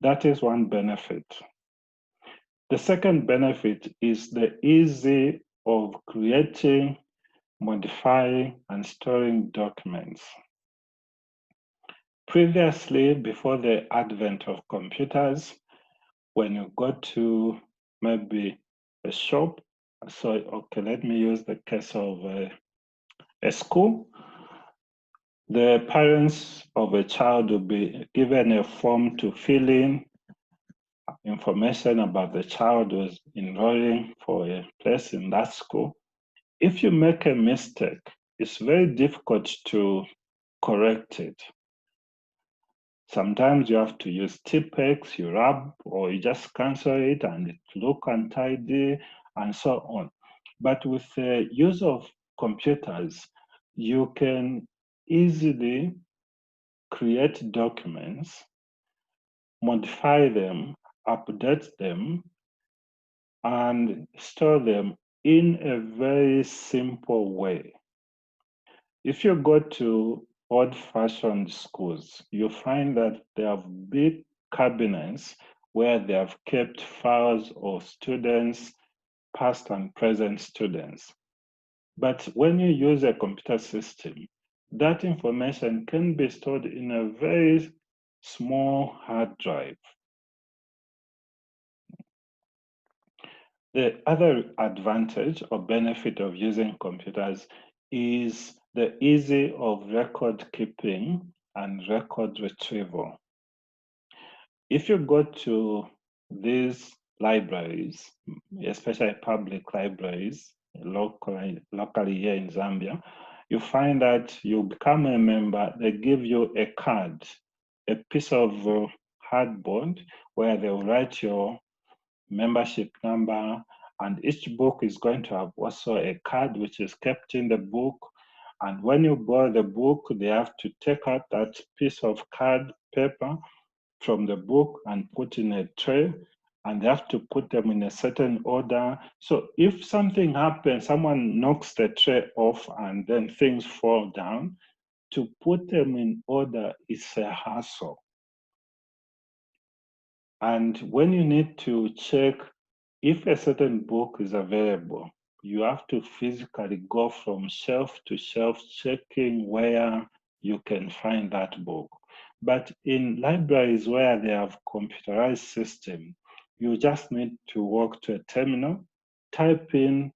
That is one benefit. The second benefit is the ease of creating, modifying, and storing documents. Previously, before the advent of computers, when you go to maybe a shop, so okay, let me use the case of a school. The parents of a child will be given a form to fill in information about the child who's enrolling for a place in that school. If you make a mistake, it's very difficult to correct it. Sometimes you have to use Tipex, you rub, or you just cancel it and it look untidy and so on. But with the use of computers, you can easily create documents, modify them, update them, and store them in a very simple way. If you go to old-fashioned schools, you find that they have big cabinets where they have kept files of students, past and present students. But when you use a computer system, that information can be stored in a very small hard drive. The other advantage or benefit of using computers is the ease of record keeping and record retrieval. If you go to these libraries, especially public libraries, locally here in Zambia, you find that you become a member, they give you a card, a piece of hardboard where they'll write your membership number, and each book is going to have also a card which is kept in the book. And when you borrow the book, they have to take out that piece of card paper from the book and put in a tray, and they have to put them in a certain order. So if something happens, someone knocks the tray off and then things fall down, to put them in order is a hassle. And when you need to check if a certain book is available, you have to physically go from shelf to shelf, checking where you can find that book. But in libraries where they have computerized system, you just need to walk to a terminal, type in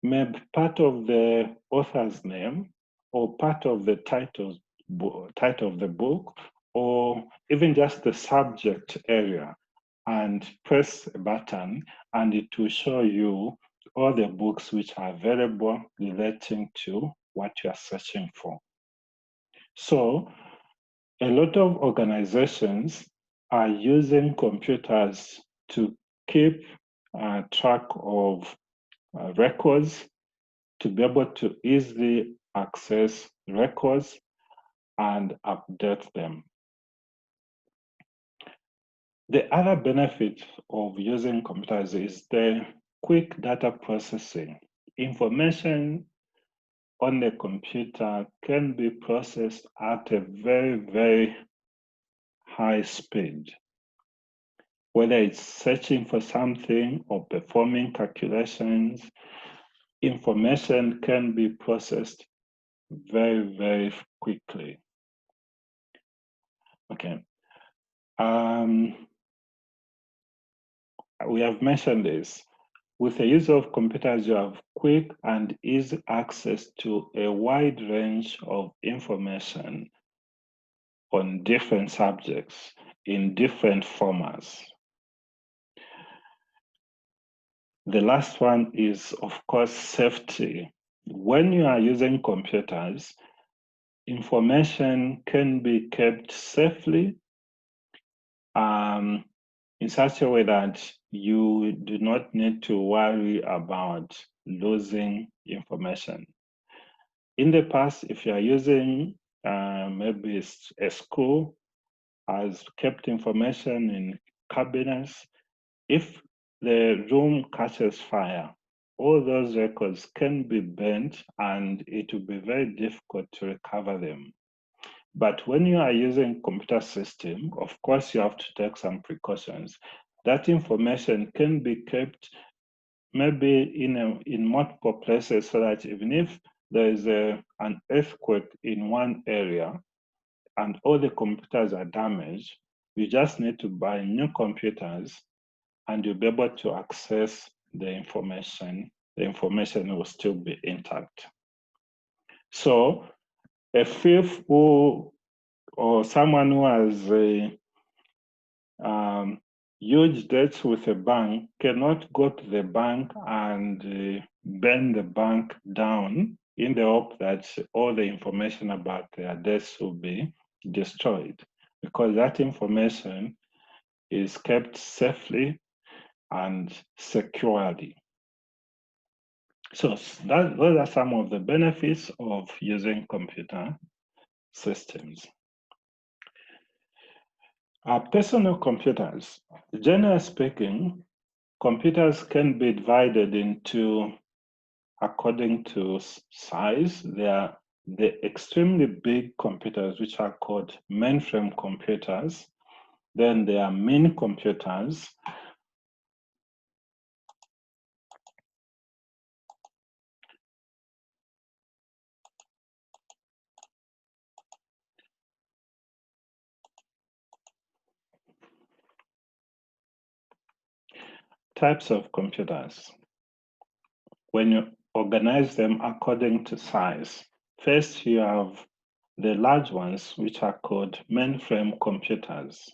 maybe part of the author's name or part of the title of the book, or even just the subject area, and press a button, and it will show you all the books which are available relating to what you are searching for. So a lot of organizations are using computers to keep track of records, to be able to easily access records and update them. The other benefit of using computers is the quick data processing. Information on the computer can be processed at a very, very high speed. Whether it's searching for something or performing calculations, information can be processed very, very quickly. Okay. We have mentioned this. With the use of computers, you have quick and easy access to a wide range of information on different subjects in different formats. The last one is, of course, safety. When you are using computers, information can be kept safely in such a way that you do not need to worry about losing information. In the past, if you are using maybe a school has kept information in cabinets, if the room catches fire, all those records can be burnt and it will be very difficult to recover them. But when you are using computer system, of course, you have to take some precautions. That information can be kept maybe in multiple places so that even if there is an earthquake in one area and all the computers are damaged, you just need to buy new computers and you'll be able to access the information. The information will still be intact. So a thief or someone who has huge debts with a bank cannot go to the bank and burn the bank down in the hope that all the information about their debts will be destroyed, because that information is kept safely and securely. So those are some of the benefits of using computer systems. Personal computers. Generally speaking, computers can be divided into according to size. There are the extremely big computers, which are called mainframe computers. Then there are mini computers. Types of computers. When you organize them according to size, first you have the large ones, which are called mainframe computers.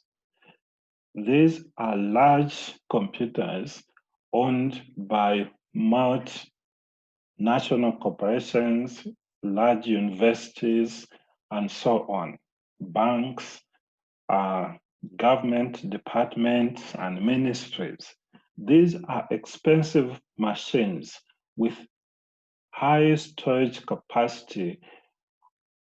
These are large computers owned by multinational corporations, large universities, and so on, banks, government departments, and ministries. These are expensive machines with high storage capacity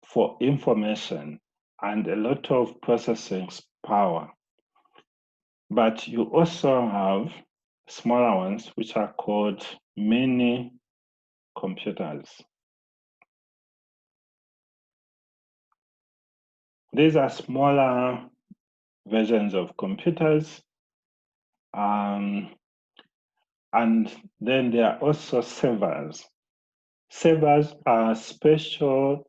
for information and a lot of processing power. But you also have smaller ones, which are called mini computers. These are smaller versions of computers. And then there are also servers. Servers are special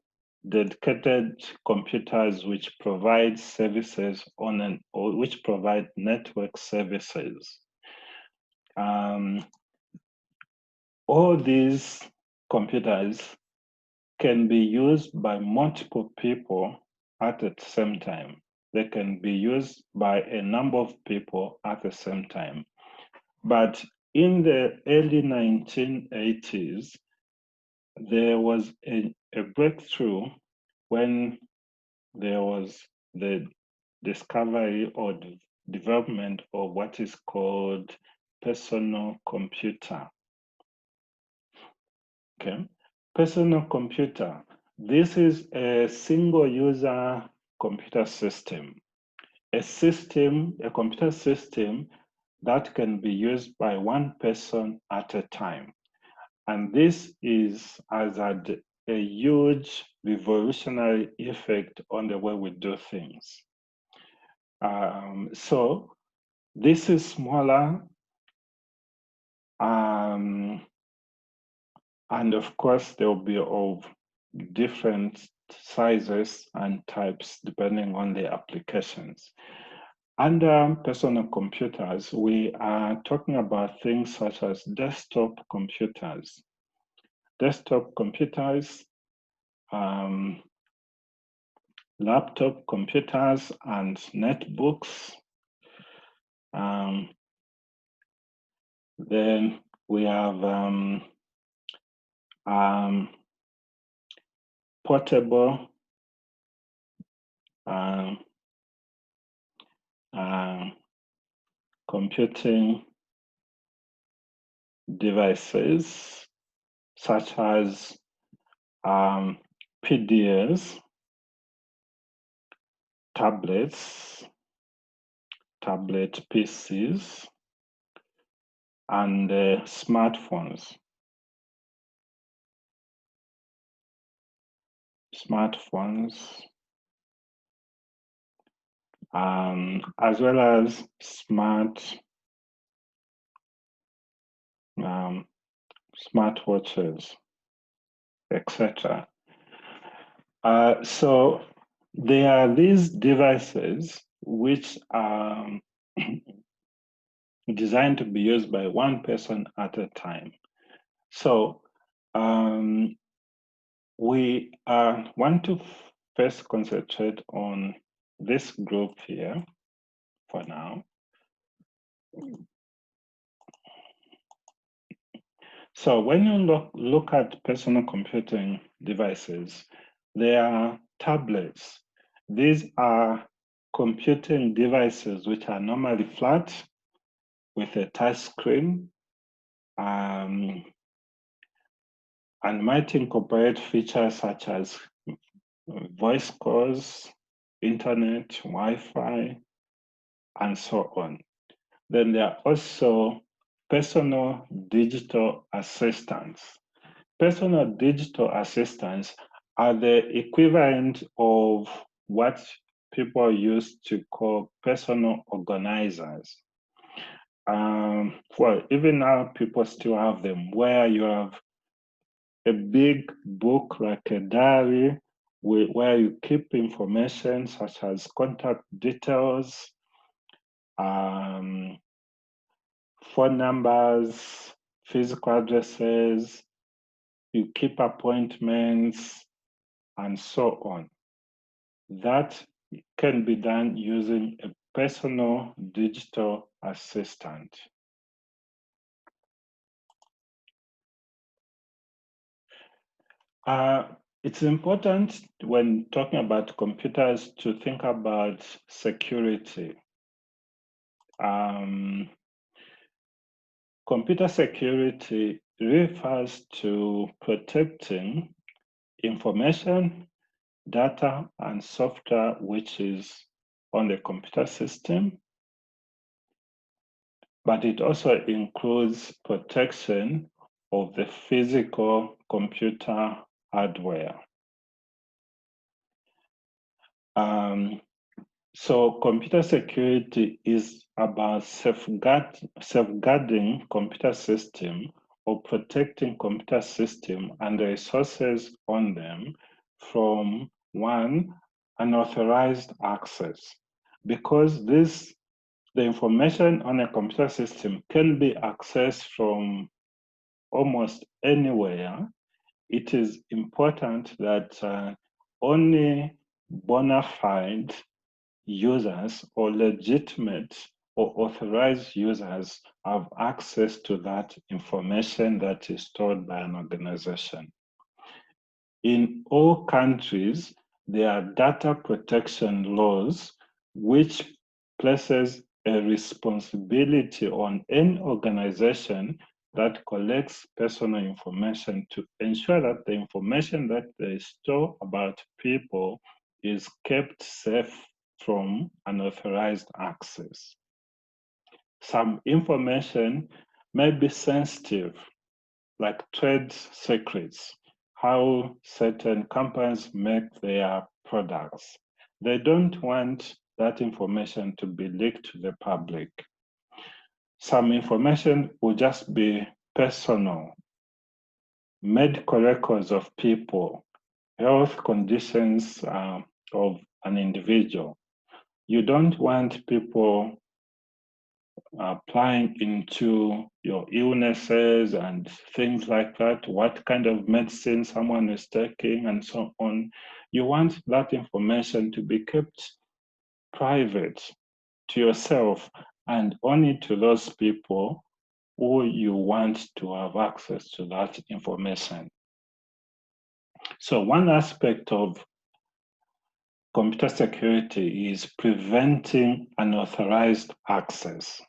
dedicated computers which provide services or which provide network services. All these computers can be used by multiple people at the same time. They can be used by a number of people at the same time. But in the early 1980s, there was a breakthrough when there was the discovery or development of what is called personal computer. Okay, personal computer. This is a single user computer system. A computer system that can be used by one person at a time. And this has had a huge revolutionary effect on the way we do things. So this is smaller, and of course there will be of different sizes and types depending on the applications. Under personal computers, we are talking about things such as desktop computers. Desktop computers, laptop computers and netbooks. Then we have portable computing devices such as PDAs, tablets, tablet PCs, and smartphones. As well as smartwatches, etc. So there are these devices which are designed to be used by one person at a time. So we want to first concentrate on this group here for now. So when you look at personal computing devices, there are tablets. These are computing devices which are normally flat with a touch screen and might incorporate features such as voice calls, internet, Wi-Fi, and so on. Then there are also personal digital assistants. Personal digital assistants are the equivalent of what people used to call personal organizers. Well, even now people still have them, where you have a big book like a diary where you keep information such as contact details, phone numbers, physical addresses, you keep appointments, and so on. That can be done using a personal digital assistant. It's important when talking about computers to think about security. Computer security refers to protecting information, data, and software which is on the computer system, but it also includes protection of the physical computer hardware. So computer security is about safeguarding computer system or protecting computer system and the resources on them from one, unauthorized access. Because the information on a computer system can be accessed from almost anywhere. It is important that only bona fide users or legitimate or authorized users have access to that information that is stored by an organization. In all countries, there are data protection laws which places a responsibility on any organization that collects personal information to ensure that the information that they store about people is kept safe from unauthorized access. Some information may be sensitive, like trade secrets, how certain companies make their products. They don't want that information to be leaked to the public. Some information will just be personal, medical records of people, health conditions of an individual. You don't want people applying into your illnesses and things like that, what kind of medicine someone is taking and so on. You want that information to be kept private to yourself and only to those people who you want to have access to that information. So one aspect of computer security is preventing unauthorized access.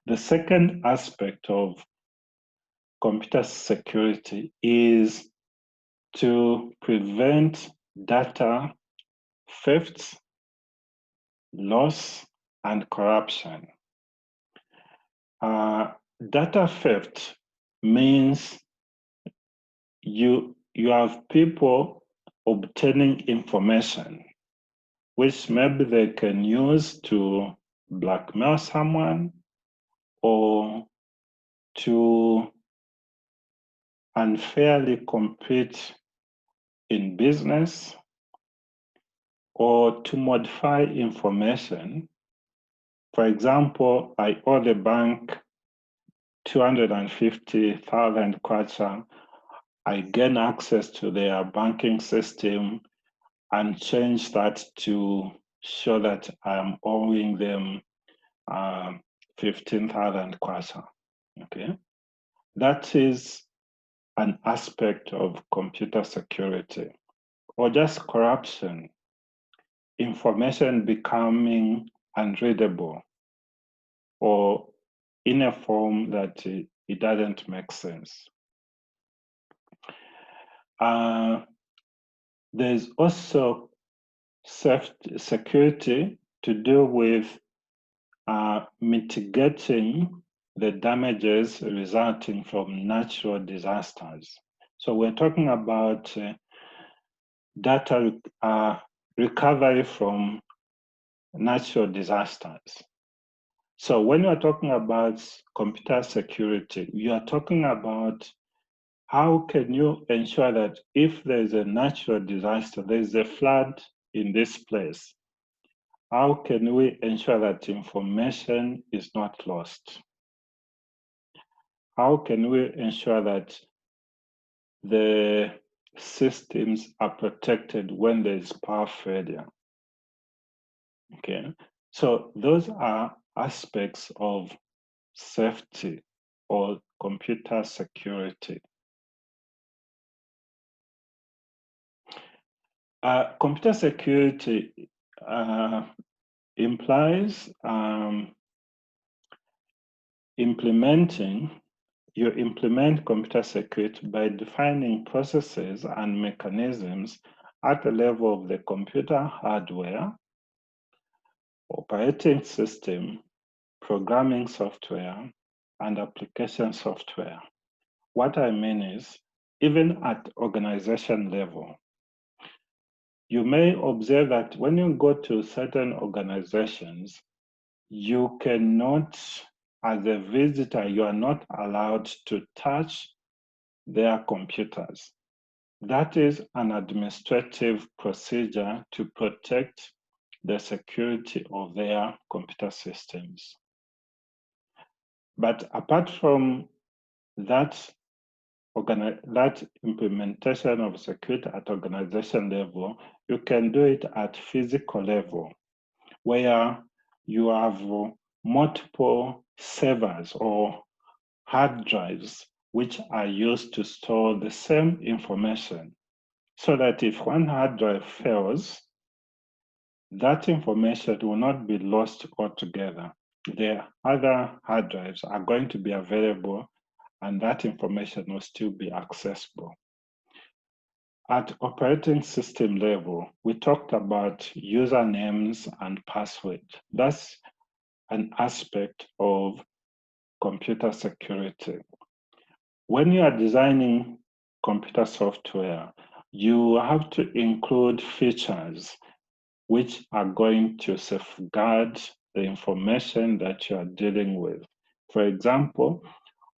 The second aspect of computer security is to prevent data theft, loss, and corruption. Data theft means you have people obtaining information which maybe they can use to blackmail someone or to unfairly compete in business or to modify information. For example, I owe the bank 250,000 kwacha. I gain access to their banking system and change that to show that I'm owing them 15,000 kwacha. Okay, that is an aspect of computer security, or just corruption, information becoming unreadable or in a form that it doesn't make sense. There's also security to do with mitigating the damages resulting from natural disasters. So we're talking about data recovery from natural disasters. So when you're talking about computer security, you are talking about how can you ensure that if there's a natural disaster, there's a flood in this place, how can we ensure that information is not lost? How can we ensure that the systems are protected when there's power failure? Okay, so those are aspects of safety or computer security. Computer security implies you implement computer security by defining processes and mechanisms at the level of the computer hardware, operating system, programming software, and application software. What I mean is, even at organization level, You may observe that when you go to certain organizations, you cannot, as a visitor, you are not allowed to touch their computers. That is an administrative procedure to protect the security of their computer systems. But apart from that, that implementation of security at organization level, you can do it at physical level, where you have multiple servers or hard drives which are used to store the same information, so that if one hard drive fails, that information will not be lost altogether. The other hard drives are going to be available and that information will still be accessible. At operating system level, we talked about usernames and passwords. That's an aspect of computer security. When you are designing computer software, you have to include features which are going to safeguard the information that you are dealing with. For example,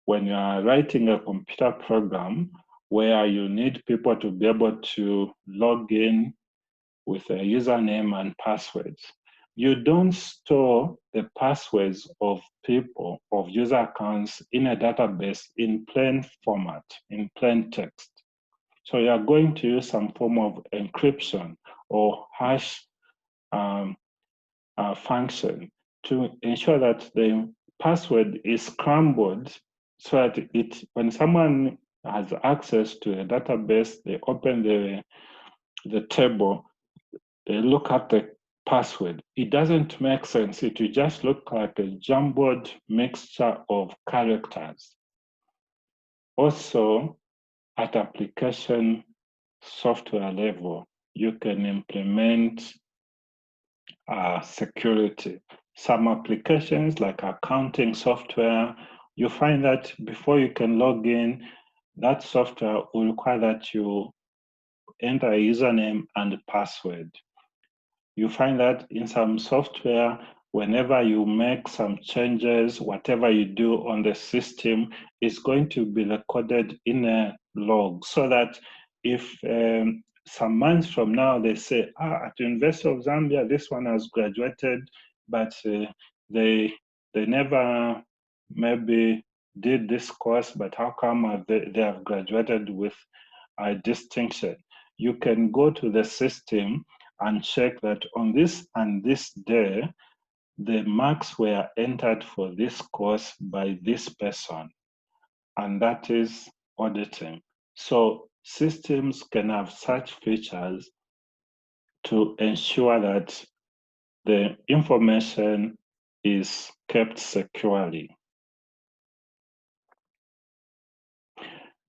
when you are writing a computer program where you need people to be able to log in with a username and passwords, you don't store the passwords of people, of user accounts in a database in plain format, in plain text. So you are going to use some form of encryption or hash function to ensure that the password is scrambled so that when someone has access to a database, they open the table, they look at the password. It doesn't make sense. It will just look like a jumbled mixture of characters. Also, at application software level, you can implement security. Some applications like accounting software, you find that before you can log in, that software will require that you enter a username and password. You find that in some software, whenever you make some changes, whatever you do on the system is going to be recorded in a log, so that if some months from now they say, at the University of Zambia, this one has graduated, but they never maybe did this course, but how come they have graduated with a distinction? You can go to the system and check that on this and this day, the marks were entered for this course by this person, and that is auditing. So systems can have such features to ensure that the information is kept securely.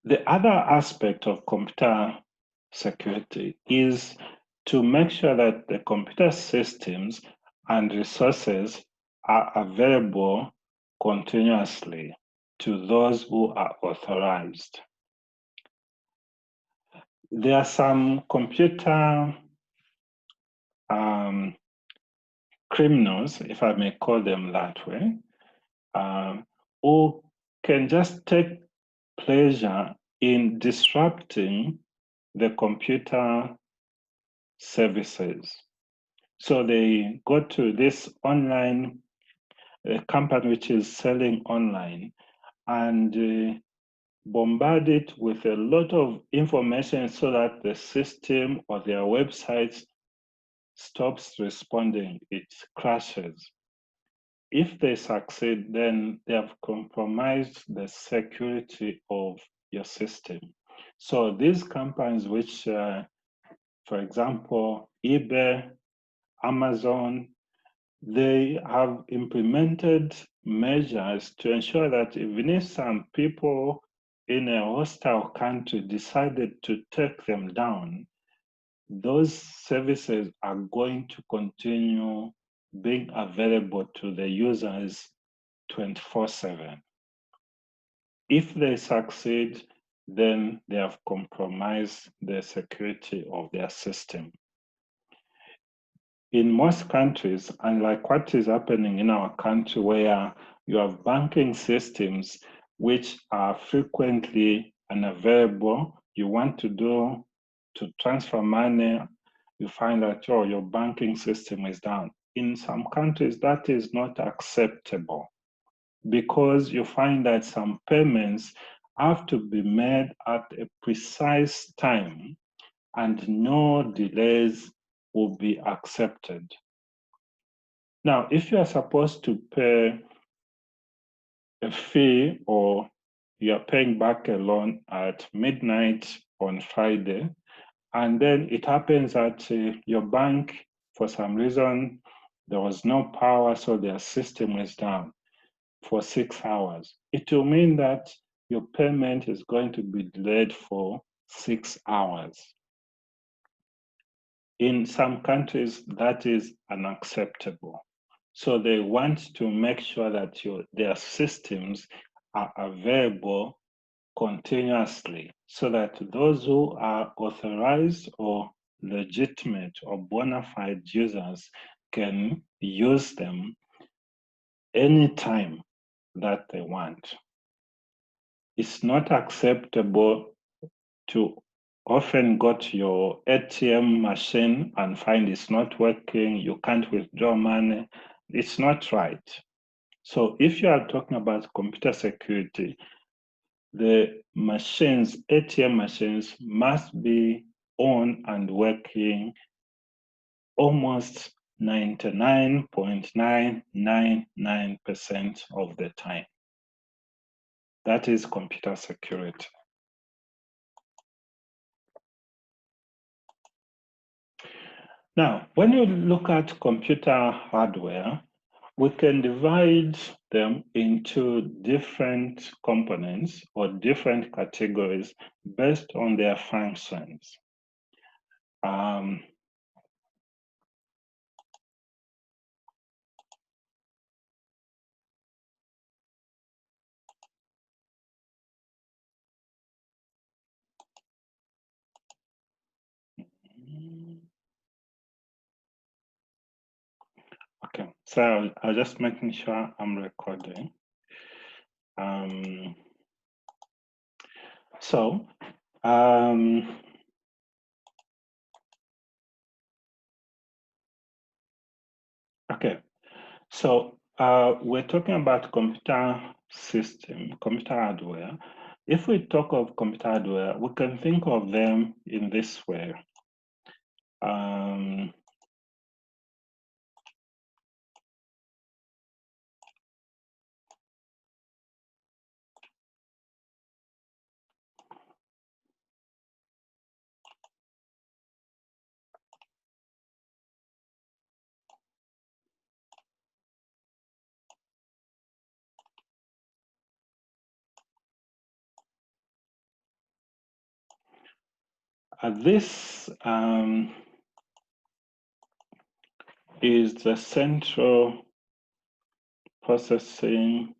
The other aspect of computer security is to make sure that the computer systems and resources are available continuously to those who are authorized. There are some computer criminals, if I may call them that way, who can just take pleasure in disrupting the computer services. So they go to this online company which is selling online and bombard it with a lot of information so that the system or their website stops responding, it crashes. If they succeed, then they have compromised the security of your system. So these companies which, for example, eBay, Amazon, they have implemented measures to ensure that even if some people in a hostile country decided to take them down, those services are going to continue being available to the users 24/7. If they succeed, then they have compromised the security of their system. in most countries, unlike what is happening in our country, where you have banking systems which are frequently unavailable, you want to transfer money, you find that your banking system is down. In some countries, that is not acceptable, because you find that some payments have to be made at a precise time and no delays will be accepted. Now, if you are supposed to pay a fee, or you are paying back a loan at midnight on Friday, and then it happens that your bank, for some reason, there was no power, so their system is down for 6 hours. It will mean that your payment is going to be delayed for 6 hours. In some countries, that is unacceptable. So they want to make sure that their systems are available continuously, so that those who are authorized or legitimate or bona fide users can use them anytime that they want. It's not acceptable to often go to your ATM machine and find it's not working, you can't withdraw money. It's not right. So if you are talking about computer security, the machines, ATM machines, must be on and working almost 99.999% of the time. That is computer security. Now, when you look at computer hardware, we can divide them into different components or different categories based on their functions. Okay, so I'm just making sure I'm recording. Okay, so we're talking about computer system, computer hardware. If we talk of computer hardware, we can think of them in this way. This is the central processing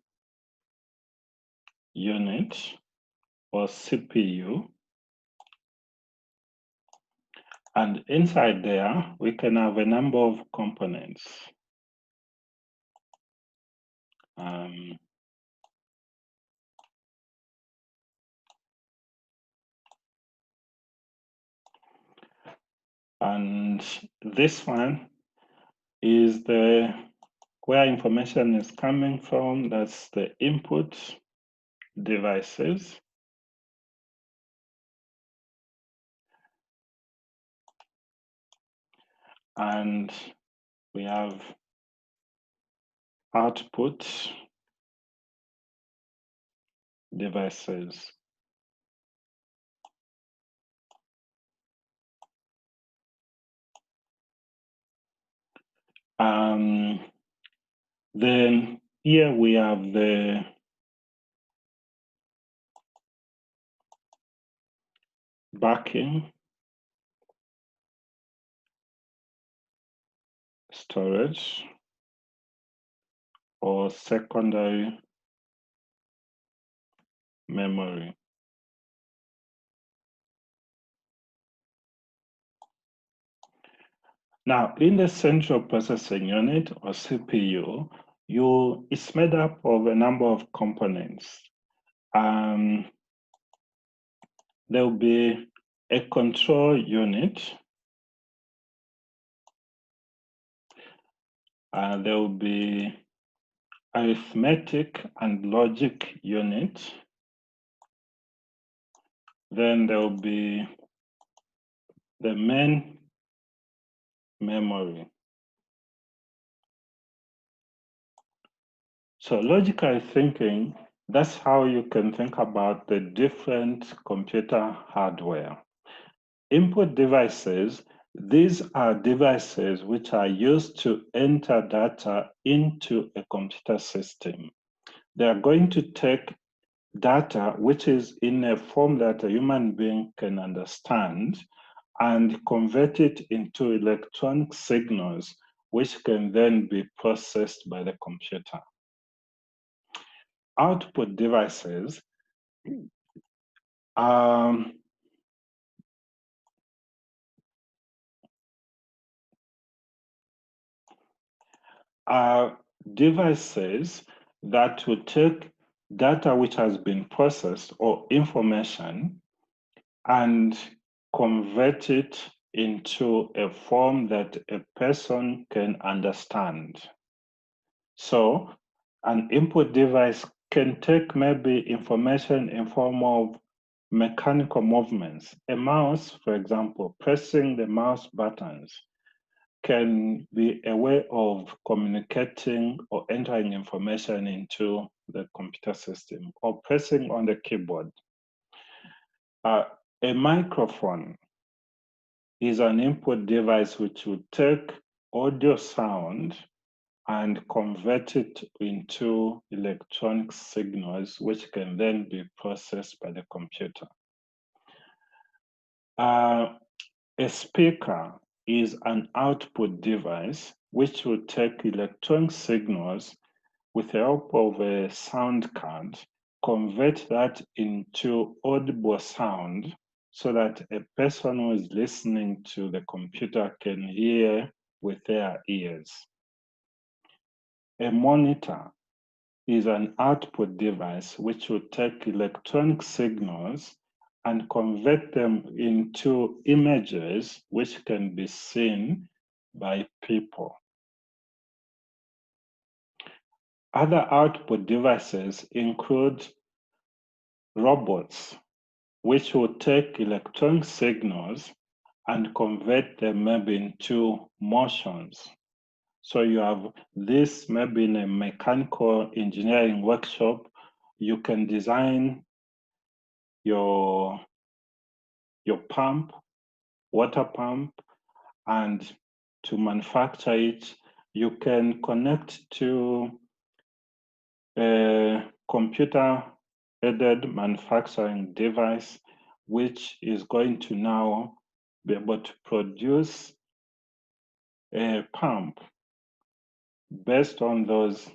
unit, or CPU. And inside there, we can have a number of components. And this one is where information is coming from. That's the input devices. And we have output devices. Then here we have the backing storage or secondary memory. Now, in the central processing unit or CPU, it's made up of a number of components. There will be a control unit. There will be arithmetic and logic unit. Then there will be the main memory. So logical thinking, that's how you can think about the different computer hardware. Input devices, these are devices which are used to enter data into a computer system. They are going to take data which is in a form that a human being can understand and convert it into electronic signals which can then be processed by the computer. Output devices are devices that will take data which has been processed or information and convert it into a form that a person can understand. So an input device can take maybe information in form of mechanical movements. A mouse, for example, pressing the mouse buttons can be a way of communicating or entering information into the computer system, or pressing on the keyboard. A microphone is an input device which will take audio sound and convert it into electronic signals, which can then be processed by the computer. A speaker is an output device which will take electronic signals with the help of a sound card, convert that into audible sound so that a person who is listening to the computer can hear with their ears. A monitor is an output device which will take electronic signals and convert them into images which can be seen by people. Other output devices include robots, which will take electronic signals and convert them maybe into motions. So you have this maybe in a mechanical engineering workshop, you can design your pump, water pump, and to manufacture it, you can connect to a computer-aided manufacturing device, which is going to now be able to produce a pump based on those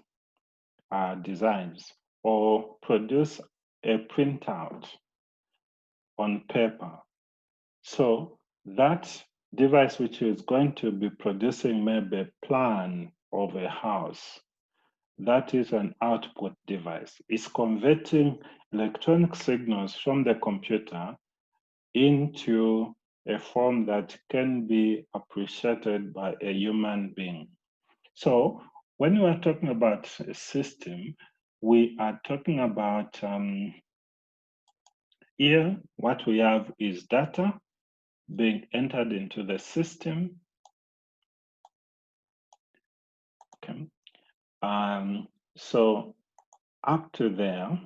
designs, or produce a printout on paper. So that device which is going to be producing maybe a plan of a house, that is an output device. It's converting electronic signals from the computer into a form that can be appreciated by a human being. So when we are talking about a system, we are talking about here, what we have is data being entered into the system. Okay. So up to there,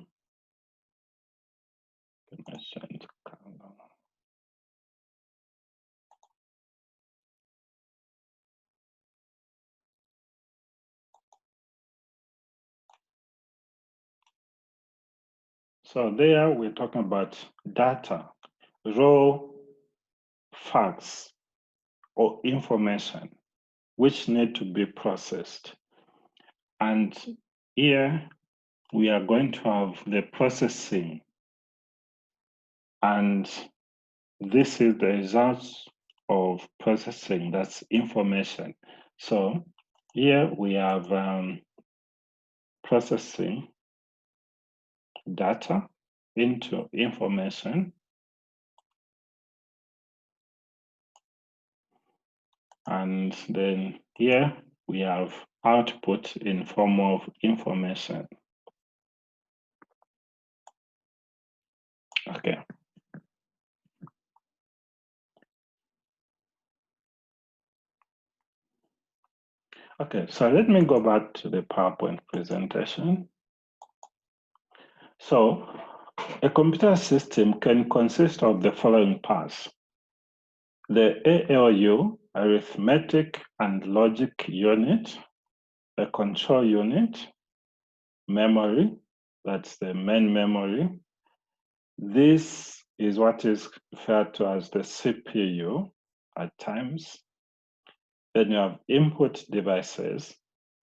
so there we're talking about data, raw facts or information which need to be processed. And here we are going to have the processing, and this is the results of processing, that's information. So here we have processing data into information. And then here we have output in form of information. Okay. Okay, so let me go back to the PowerPoint presentation. So a computer system can consist of the following parts: the ALU, arithmetic and logic unit, the control unit, memory, that's the main memory. This is what is referred to as the CPU at times. Then you have input devices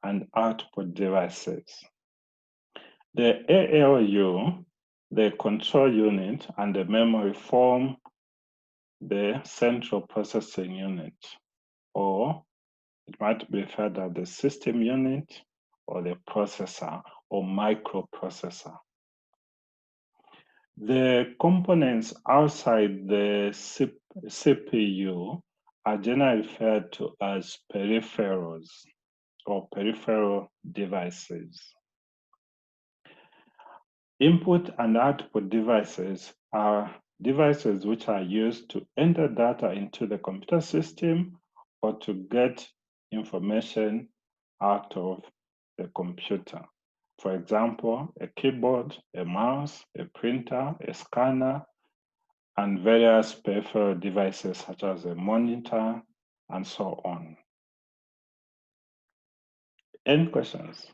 and output devices. The ALU, the control unit, and the memory form the central processing unit, or it might be referred as the system unit or the processor or microprocessor. The components outside the CPU are generally referred to as peripherals or peripheral devices. Input and output devices are devices which are used to enter data into the computer system or to get information out of the computer. For example, a keyboard, a mouse, a printer, a scanner, and various peripheral devices such as a monitor, and so on. Any questions?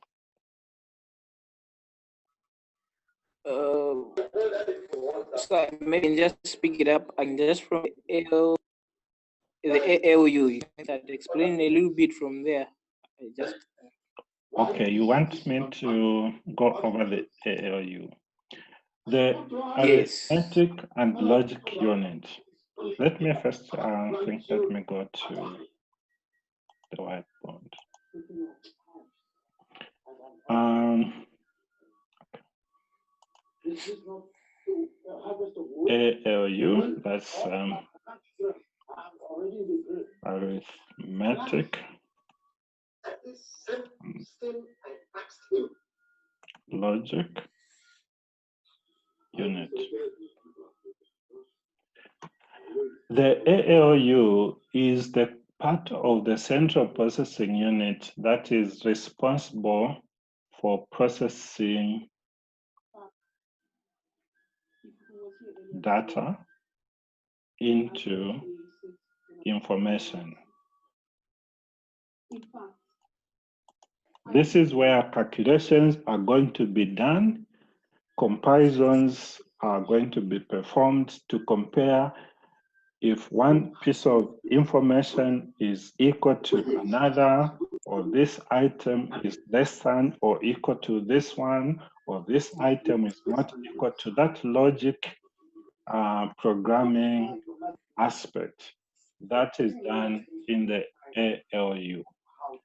So maybe just pick it up and just from the ALU, that explain a little bit from there. Okay, you want me to go over the ALU. The Yes. arithmetic and logic unit. Let me first let me go to the whiteboard. ALU, that's arithmetic, logic unit. The ALU is the part of the central processing unit that is responsible for processing data into information. This is where calculations are going to be done, comparisons are going to be performed to compare if one piece of information is equal to another, or this item is less than or equal to this one, or this item is not equal to that logic programming aspect. That is done in the ALU.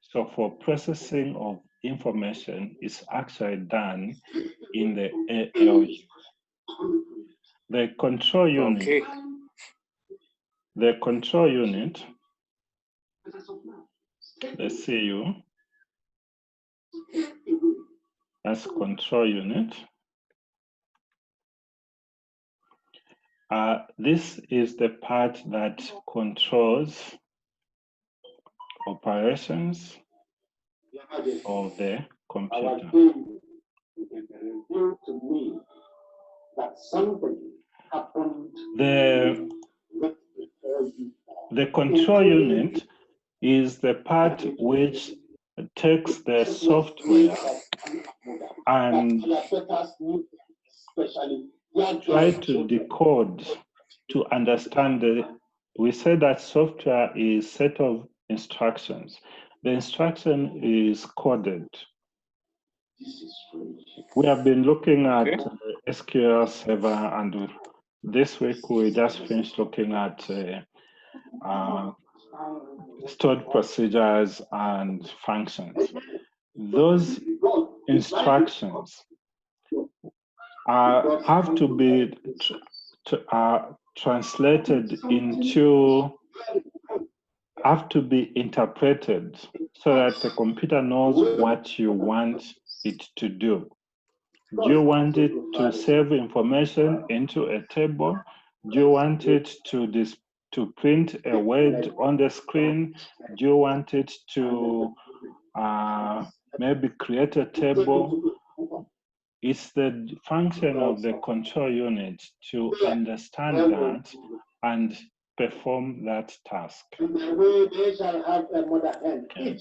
So for processing of information is actually done in the ALU. The control unit. Okay. The control unit, the CU, that's control unit. This is the part that controls operations of the computer. The control unit is the part which takes the software and try to decode to understand we say that software is a set of instructions. The instruction is coded. We have been looking at SQL Server, and this week we just finished looking at stored procedures and functions. Those instructions have to be translated into, have to be interpreted so that the computer knows what you want it to do. Do you want it to save information into a table? Do you want it to print a word on the screen? Do you want it to maybe create a table? It's the function of the control unit to understand that and perform that task. Okay.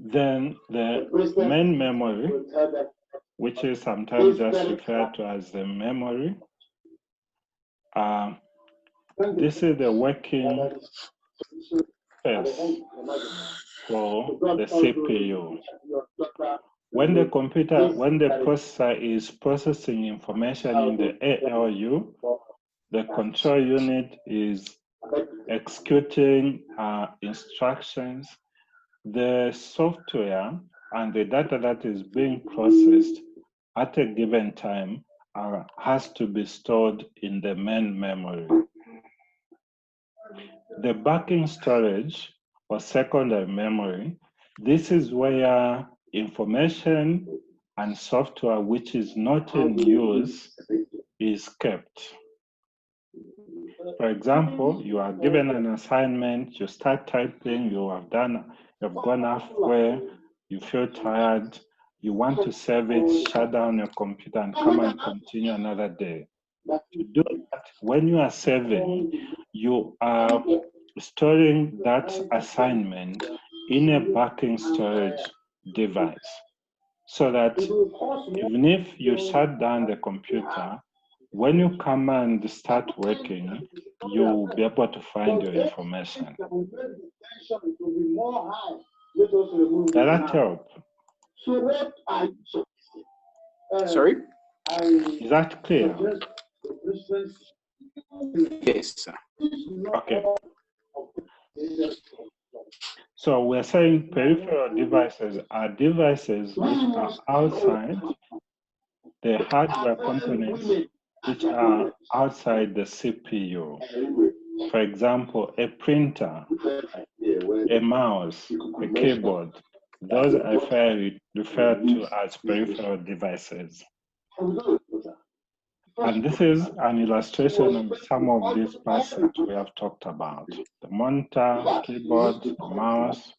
Then the main memory, which is sometimes just referred to as the memory. This is the working space for the CPU. When the processor is processing information in the ALU, the control unit is executing instructions. The software and the data that is being processed at a given time has to be stored in the main memory. The backing storage or secondary memory, this is where information and software which is not in use is kept. For example, you are given an assignment, you start typing, you've gone halfway, you feel tired, you want to save it, shut down your computer and come and continue another day. To do that, when you are saving, you are storing that assignment in a backing storage device, so that even if you shut down the computer, when you come and start working, you'll be able to find your information. Does that help? Sorry? Is that clear? Yes, sir. Okay. So we're saying peripheral devices are devices which are outside the hardware components which are outside the CPU. For example, a printer, a mouse, a keyboard. Those are referred to as peripheral devices. And this is an illustration of some of these parts that we have talked about. The monitor, keyboard, mouse,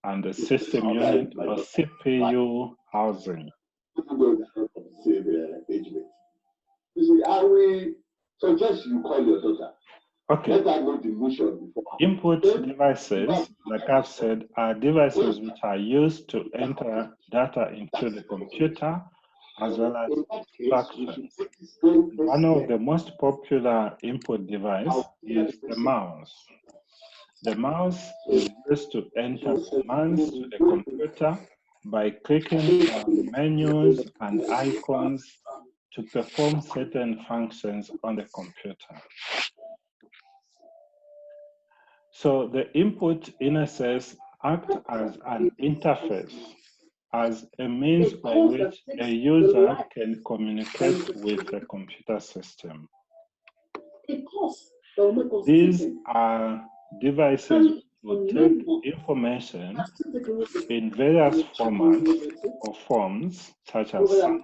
and the system unit or CPU housing. I will suggest you call your daughter. Okay. Input devices, like I've said, are devices which are used to enter data into the computer as well as instructions. One of the most popular input device is the mouse. The mouse is used to enter commands to the computer by clicking on menus and icons to perform certain functions on the computer. So the input, in a sense, acts as an interface, as a means by which a user can communicate with the computer system. These are devices will take information in various formats or forms, such as sound,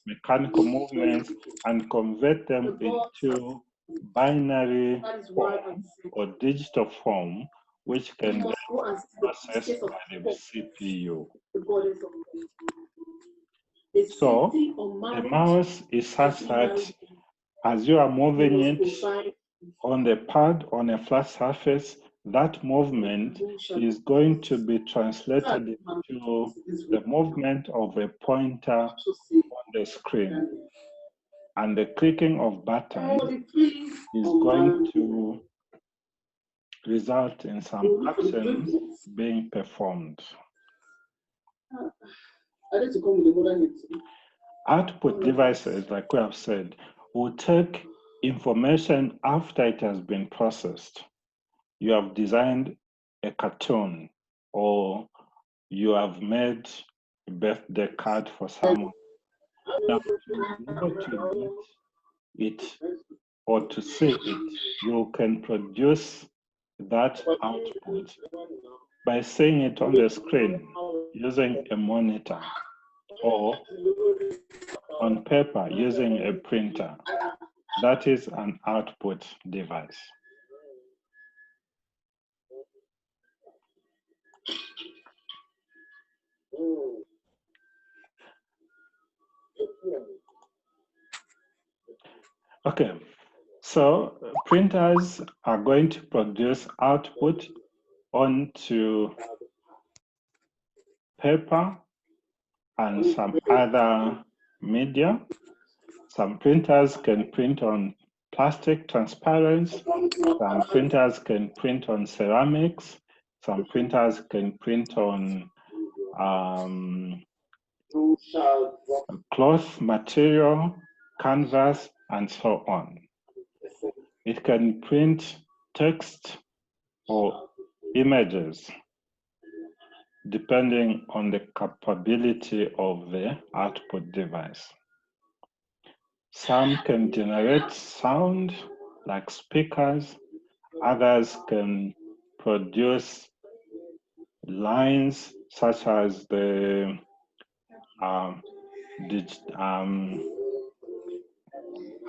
mechanical movements, and convert them into binary form or digital form, which can be processed by the CPU. So the mouse is such that as you are moving it on the pad on a flat surface, that movement is going to be translated into the movement of a pointer on the screen. And the clicking of buttons is going to result in some actions being performed. Output devices, like we have said, will take information after it has been processed. You have designed a cartoon, or you have made a birthday card for someone. Now, to be able to read it or to see it, you can produce that output by seeing it on the screen using a monitor, or on paper using a printer. That is an output device. Okay, so printers are going to produce output onto paper and some other media. Some printers can print on plastic transparents. Some printers can print on ceramics. Some printers can print on cloth material, canvas, and so on. It can print text or images depending on the capability of the output device. Some can generate sound like speakers. Others can produce lines such as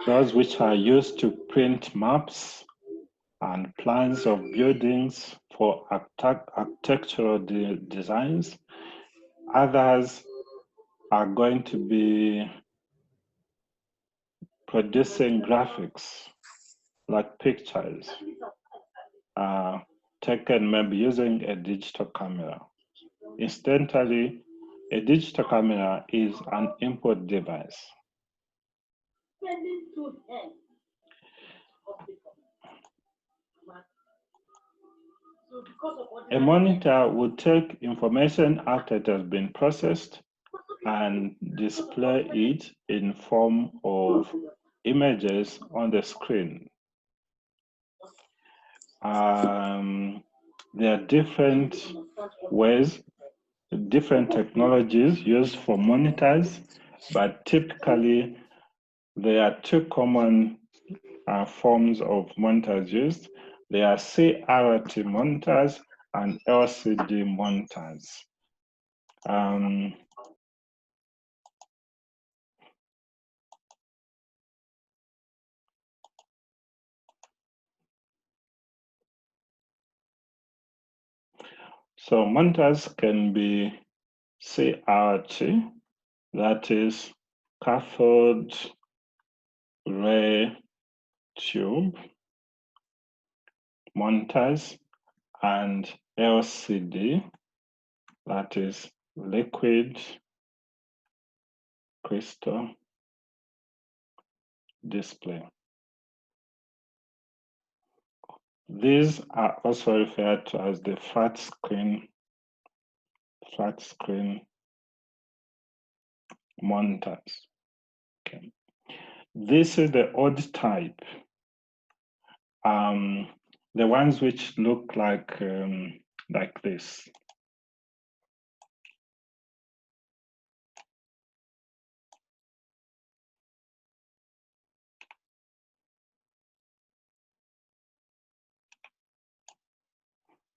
those which are used to print maps and plans of buildings for architectural designs. Others are going to be producing graphics like pictures taken maybe using a digital camera. Incidentally, a digital camera is an input device. A monitor will take information after it has been processed and display it in form of images on the screen. There are different ways, different technologies used for monitors, but typically there are two common forms of monitors used. There are CRT monitors and LCD monitors. So monitors can be CRT, that is cathode ray tube monitors, and LCD, that is liquid crystal display. These are also referred to as the flat screen monitors. Okay. This is the old type. The ones which look like this.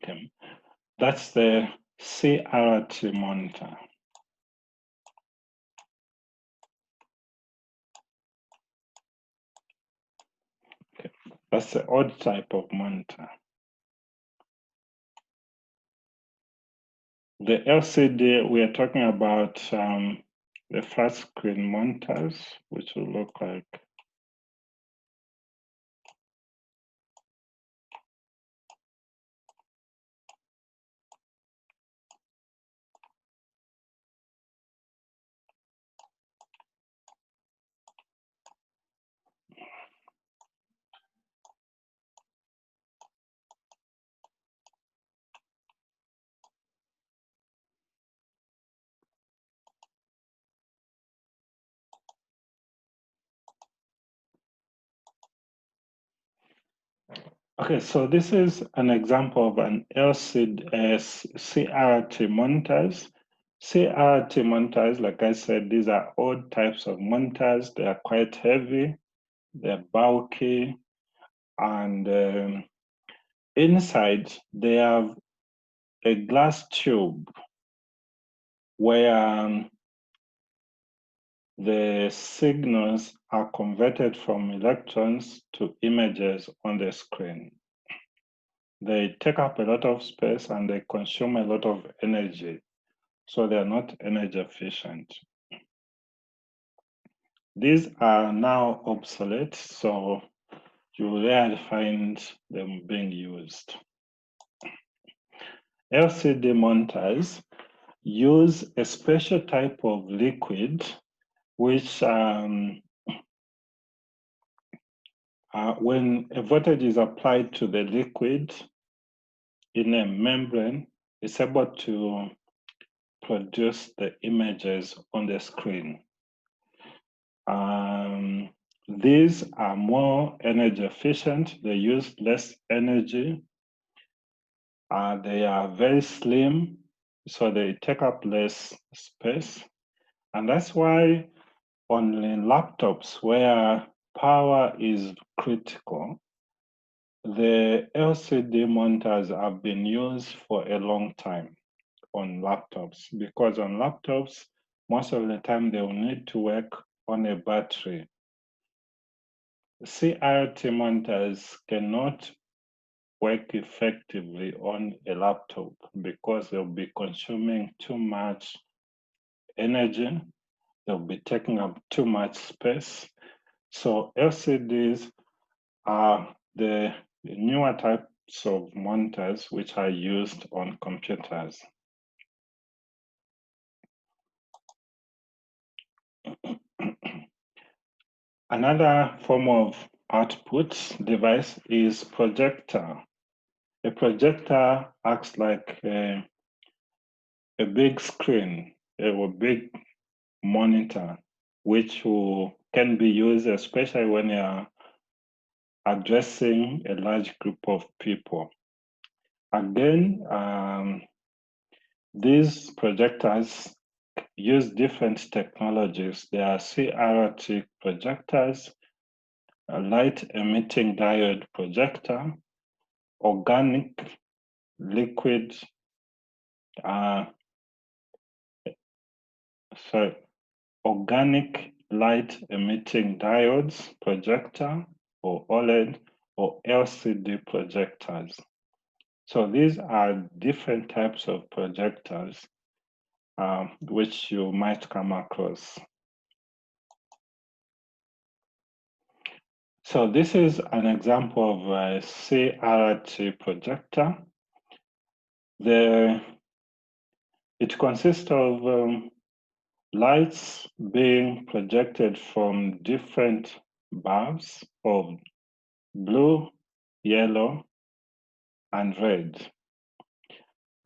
Okay. That's the CRT monitor. Okay. That's the old type of monitor. The LCD, we are talking about the flat screen monitors, which will look like Okay, so this is an example of an CRT monitors. CRT monitors, like I said, these are old types of monitors. They are quite heavy, they're bulky, and inside they have a glass tube where the signals are converted from electrons to images on the screen. They take up a lot of space and they consume a lot of energy, so they're not energy efficient. These are now obsolete, so you rarely find them being used. LCD monitors use a special type of liquid which when a voltage is applied to the liquid in a membrane, it's able to produce the images on the screen. These are more energy efficient, they use less energy, they are very slim, so they take up less space. And that's why on laptops where power is critical, the LCD monitors have been used for a long time on laptops, because on laptops, most of the time they will need to work on a battery. CRT monitors cannot work effectively on a laptop because they'll be consuming too much energy, they'll be taking up too much space. So LCDs are the newer types of monitors which are used on computers. Another form of output device is projector. A projector acts like a big screen, a big monitor, which can be used especially when you're addressing a large group of people. Again, these projectors use different technologies. There are CRT projectors, a light emitting diode projector, organic liquid, organic light emitting diodes projector, or OLED, or LCD projectors. So these are different types of projectors which you might come across. So this is an example of a CRT projector. It consists of lights being projected from different bulbs of blue, yellow, and red.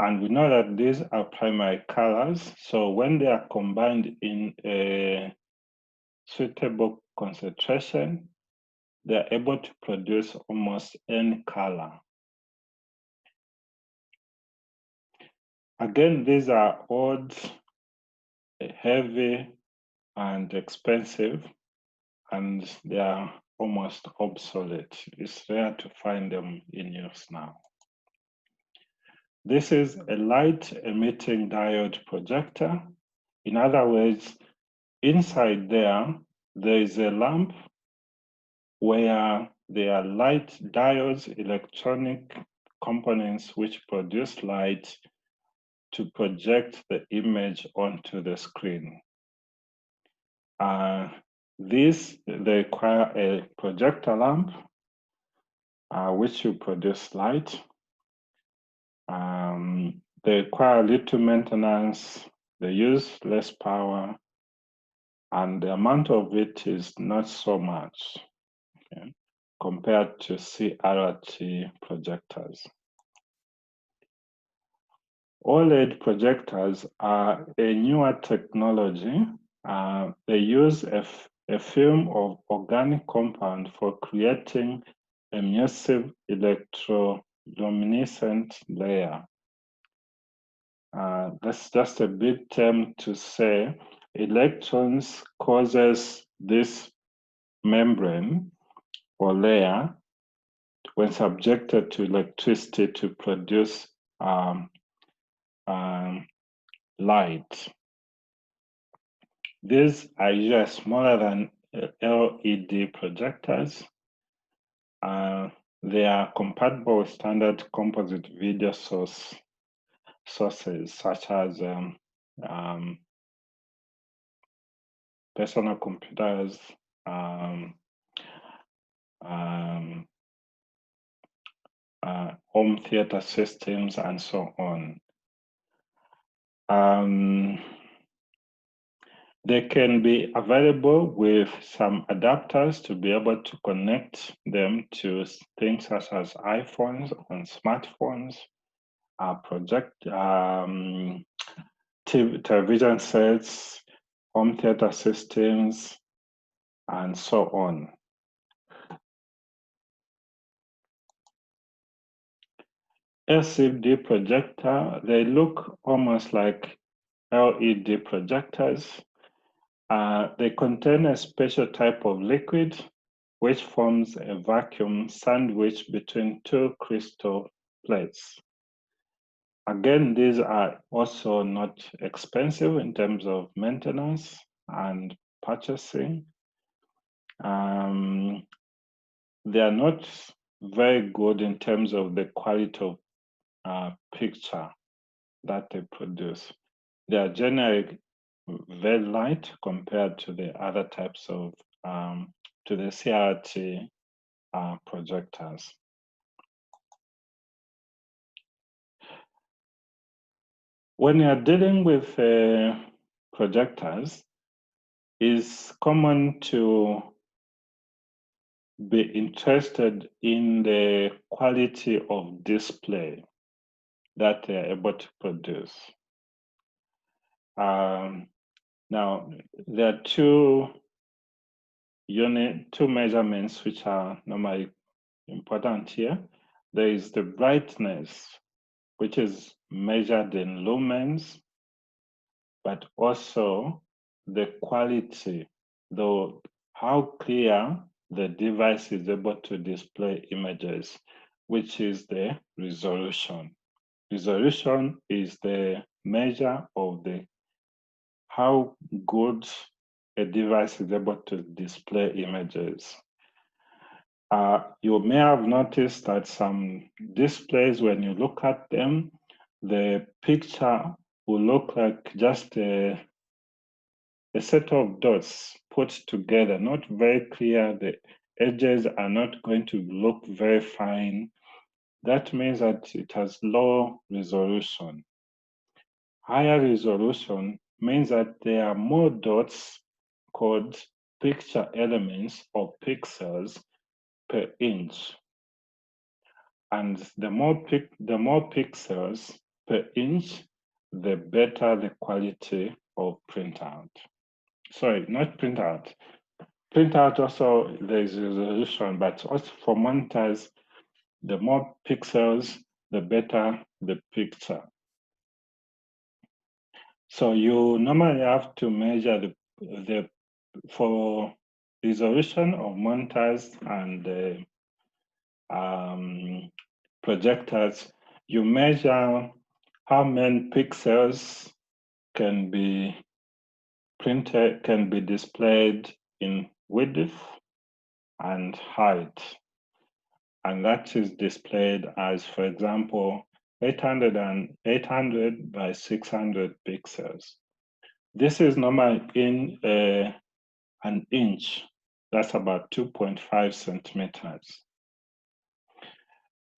And we know that these are primary colors, so when they are combined in a suitable concentration, they are able to produce almost any color. Again, these are old, heavy, and expensive, and they are almost obsolete. It's rare to find them in use now. This is a light emitting diode projector. In other words, inside there is a lamp where there are light diodes, electronic components which produce light to project the image onto the screen. They require a projector lamp which will produce light. They require little maintenance, they use less power, and the amount of it is not so much, okay, compared to CRT projectors. OLED projectors are a newer technology. They use a film of organic compound for creating emissive electroluminescent layer. That's just a big term to say electrons causes this membrane or layer when subjected to electricity to produce light. These are usually smaller than LED projectors. They are compatible with standard composite video sources such as personal computers, home theater systems, and so on. They can be available with some adapters to be able to connect them to things such as iPhones and smartphones, television sets, home theater systems, and so on. LCD projector, they look almost like LED projectors. They contain a special type of liquid which forms a vacuum sandwich between two crystal plates. Again, these are also not expensive in terms of maintenance and purchasing. They are not very good in terms of the quality of picture that they produce. They are generally very light compared to the other types of, to the CRT projectors. When you're dealing with projectors, it's common to be interested in the quality of display that they're able to produce. Now, there are two measurements which are normally important here. There is the brightness, which is measured in lumens, but also the quality, though how clear the device is able to display images, which is the resolution. Resolution is the measure of how good a device is able to display images. You may have noticed that some displays, when you look at them, the picture will look like just a set of dots put together, not very clear. The edges are not going to look very fine. That means that it has low resolution. Higher resolution means that there are more dots called picture elements or pixels per inch. And the more pixels per inch, the better the quality of printout. Sorry, not printout. Printout also there is resolution, but also for monitors, the more pixels, the better the picture. So you normally have to measure for resolution of monitors and projectors, you measure how many pixels can be printed, can be displayed in width and height. And that is displayed as, for example, 800 by 600 pixels. This is normally in an inch. That's about 2.5 centimeters.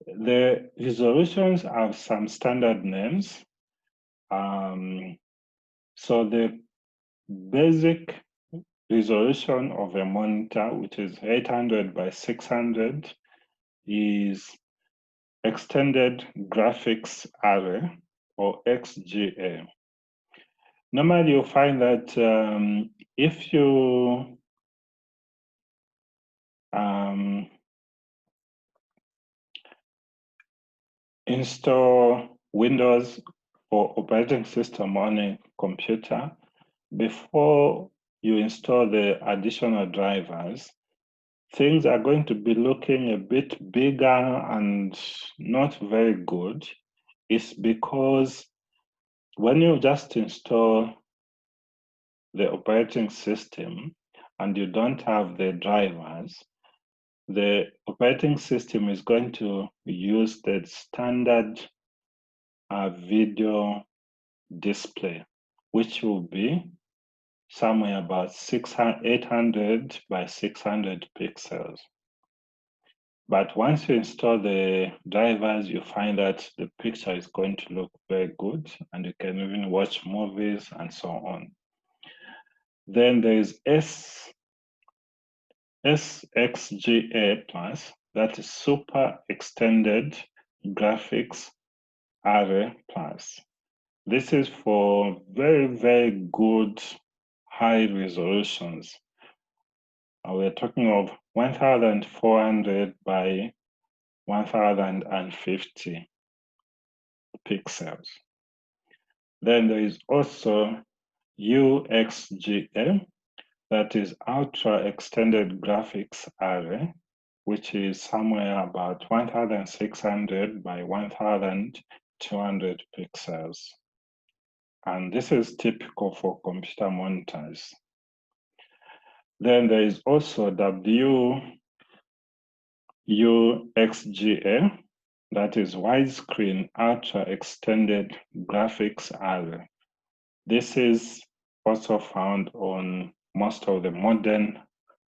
The resolutions have some standard names. So the basic resolution of a monitor, which is 800 by 600, is extended graphics array, or XGA. Normally you'll find that if you install Windows or operating system on a computer, before you install the additional drivers, things are going to be looking a bit bigger and not very good. It's because when you just install the operating system and you don't have the drivers, the operating system is going to use the standard video display, which will be somewhere about 800 by 600 pixels. But once you install the drivers, you find that the picture is going to look very good, and you can even watch movies and so on. Then there is SXGA Plus, that is Super Extended Graphics Array Plus. This is for very, very good high resolutions. We're talking of 1400 by 1050 pixels. Then there is also UXGA, that is Ultra Extended Graphics Array, which is somewhere about 1600 by 1200 pixels. And this is typical for computer monitors. Then there is also WUXGA, that is Widescreen Ultra Extended Graphics Array. This is also found on most of the modern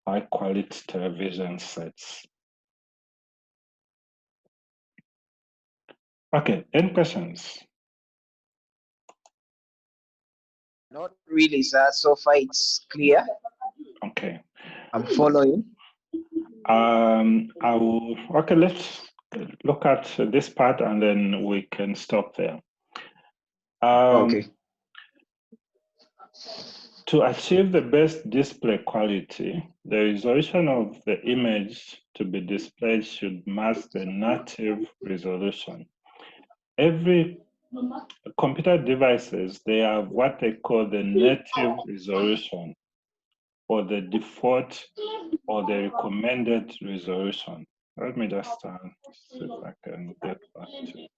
high-quality television sets. Okay, any questions? Not really, sir. So far, it's clear. Okay. I'm following. Okay, let's look at this part and then we can stop there. Okay. To achieve the best display quality, the resolution of the image to be displayed should match the native resolution. Every computer devices, they have what they call the native resolution, or the default or the recommended resolution. Let me just see if I can get back to it.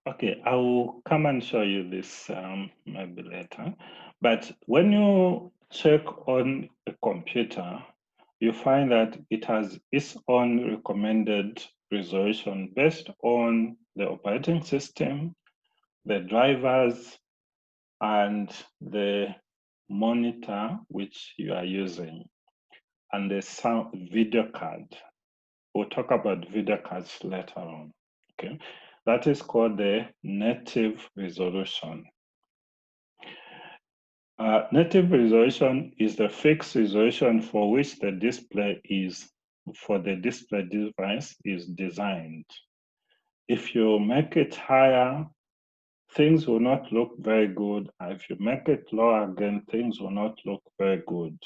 Okay, I will come and show you this maybe later. But when you check on a computer, you find that it has its own recommended resolution based on the operating system, the drivers, and the monitor which you are using, and the sound video card. We'll talk about video cards later on. Okay, that is called the native resolution. Native resolution is the fixed resolution for which the display device is designed. If you make it higher, things will not look very good. If you make it lower again, things will not look very good.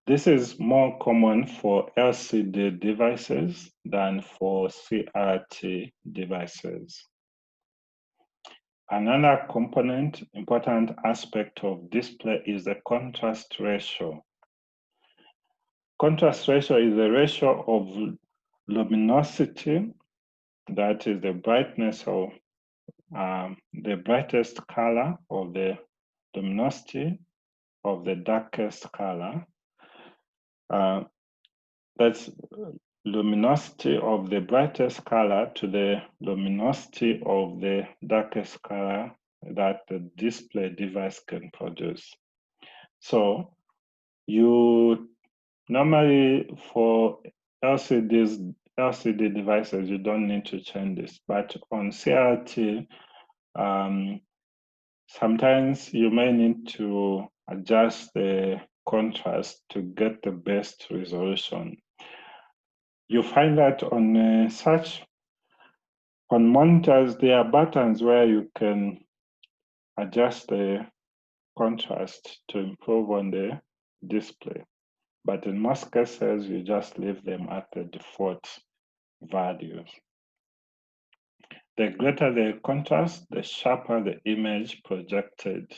This is more common for LCD devices than for CRT devices. Another important aspect of display is the contrast ratio. Contrast ratio is the ratio of luminosity, that is the brightness of the brightest color, of the luminosity of the darkest color. That's luminosity of the brightest color to the luminosity of the darkest color that the display device can produce. So you normally, for LCD devices, you don't need to change this, but on CRT, sometimes you may need to adjust the contrast to get the best resolution. You find that on such On monitors, there are buttons where you can adjust the contrast to improve on the display. But in most cases, you just leave them at the default values. The greater the contrast, the sharper the image projected.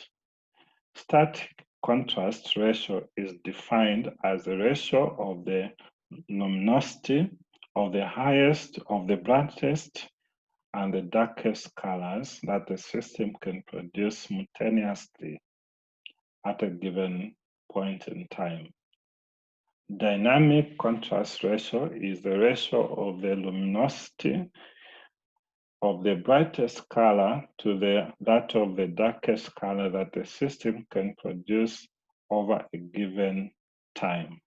Static contrast ratio is defined as the ratio of the luminosity of the highest, of the brightest, and the darkest colors that the system can produce simultaneously at a given point in time. Dynamic contrast ratio is the ratio of the luminosity of the brightest color to that of the darkest color that the system can produce over a given time.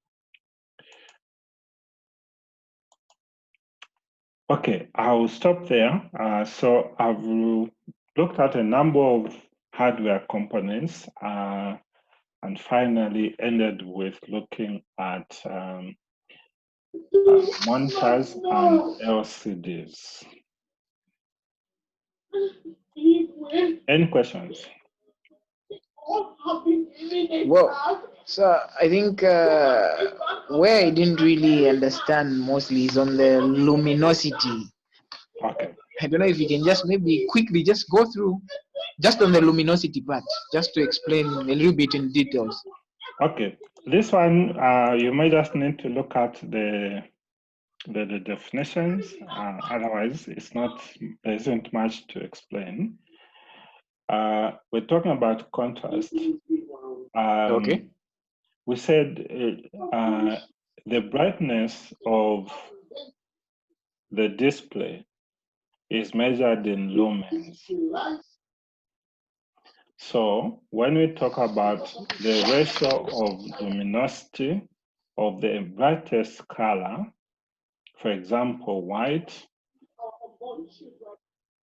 Okay, I'll stop there. So I've looked at a number of hardware components and finally ended with looking at monitors and LCDs. Any questions? Well, so I think where I didn't really understand mostly is on the luminosity. Okay. I don't know if you can just maybe quickly just go through just on the luminosity part, just to explain a little bit in details. Okay. This one, you may just need to look at the definitions. Otherwise, there isn't much to explain. We're talking about contrast. Okay. We said the brightness of the display is measured in lumens. So when we talk about the ratio of luminosity of the brightest color, for example, white,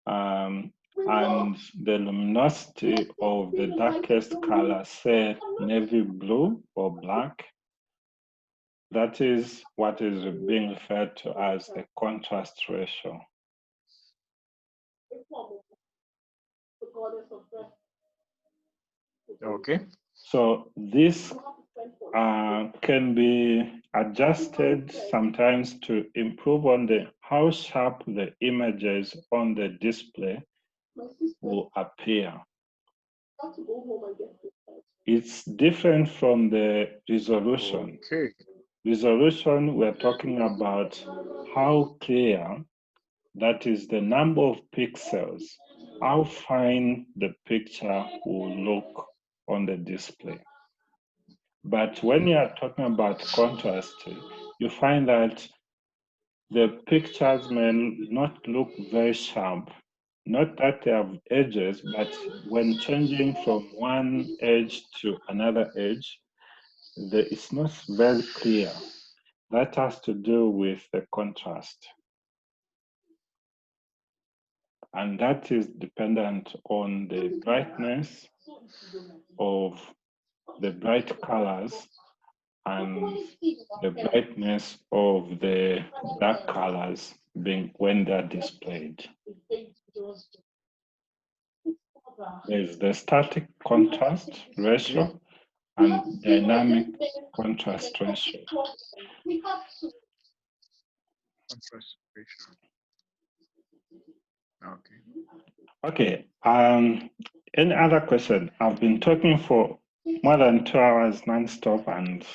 and the luminosity of the darkest color, say navy blue or black, that is what is being referred to as a contrast ratio. Okay. So this can be adjusted sometimes to improve on how sharp the images on the display will appear. It's different from the resolution. Okay. Resolution, we're talking about how clear, that is the number of pixels, how fine the picture will look on the display. But when you are talking about contrast, you find that the pictures may not look very sharp. Not that they have edges, but when changing from one edge to another edge, it's not very clear. That has to do with the contrast. And that is dependent on the brightness of the bright colors and the brightness of the dark colors when they're displayed. There's the static contrast ratio and dynamic contrast ratio. Contrast ratio. Okay. Okay. Any other question? I've been talking for more than 2 hours non-stop, and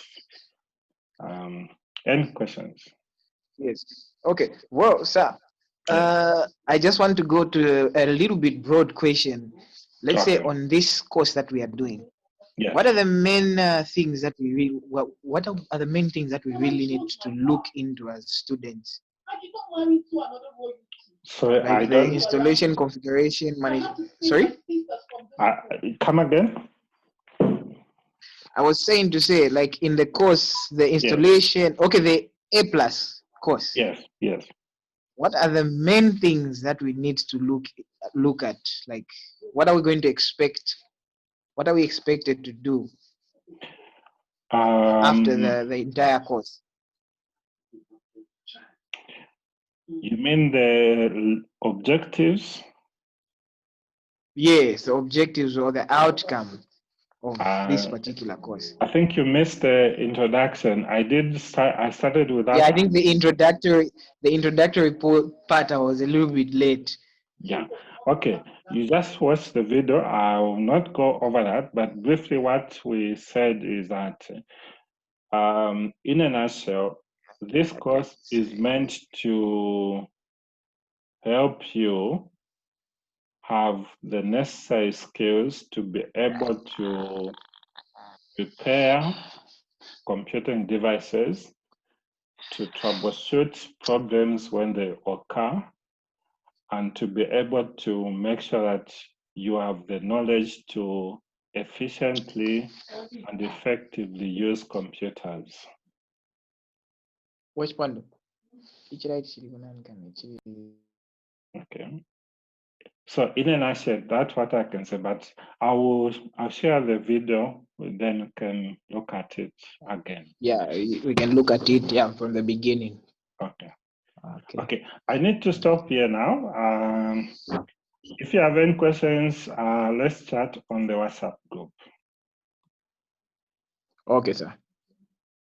any questions? Yes. Okay. Well, sir, I just want to go to a little bit broad question. Let's say on this course that we are doing, yes. What are the main things that we really? What are the main things that we really need to look into as students? Sorry, like the installation, configuration, management. Sorry. Come again. I was saying to say, like in the course, the installation. Yes. Okay, the A+ course. Yes. Yes. What are the main things that we need to look at? Like, what are we going to expect? What are we expected to do after the entire course? You mean the objectives? Yes, the objectives or the outcome of this Uh, particular course. I think you missed the introduction. I started with that. Yeah, I think the introductory part I was a little bit late. Yeah. Okay. You just watched the video. I will not go over that, but briefly what we said is that in a nutshell, this course is meant to help you have the necessary skills to be able to repair computing devices, to troubleshoot problems when they occur, and to be able to make sure that you have the knowledge to efficiently and effectively use computers. Which one? Okay. So in a nutshell, that's what I can say, but I'll share the video, then you can look at it again. Yeah, we can look at it, yeah, from the beginning. Okay. Okay. Okay, I need to stop here now. If you have any questions, let's chat on the WhatsApp group. Okay, sir.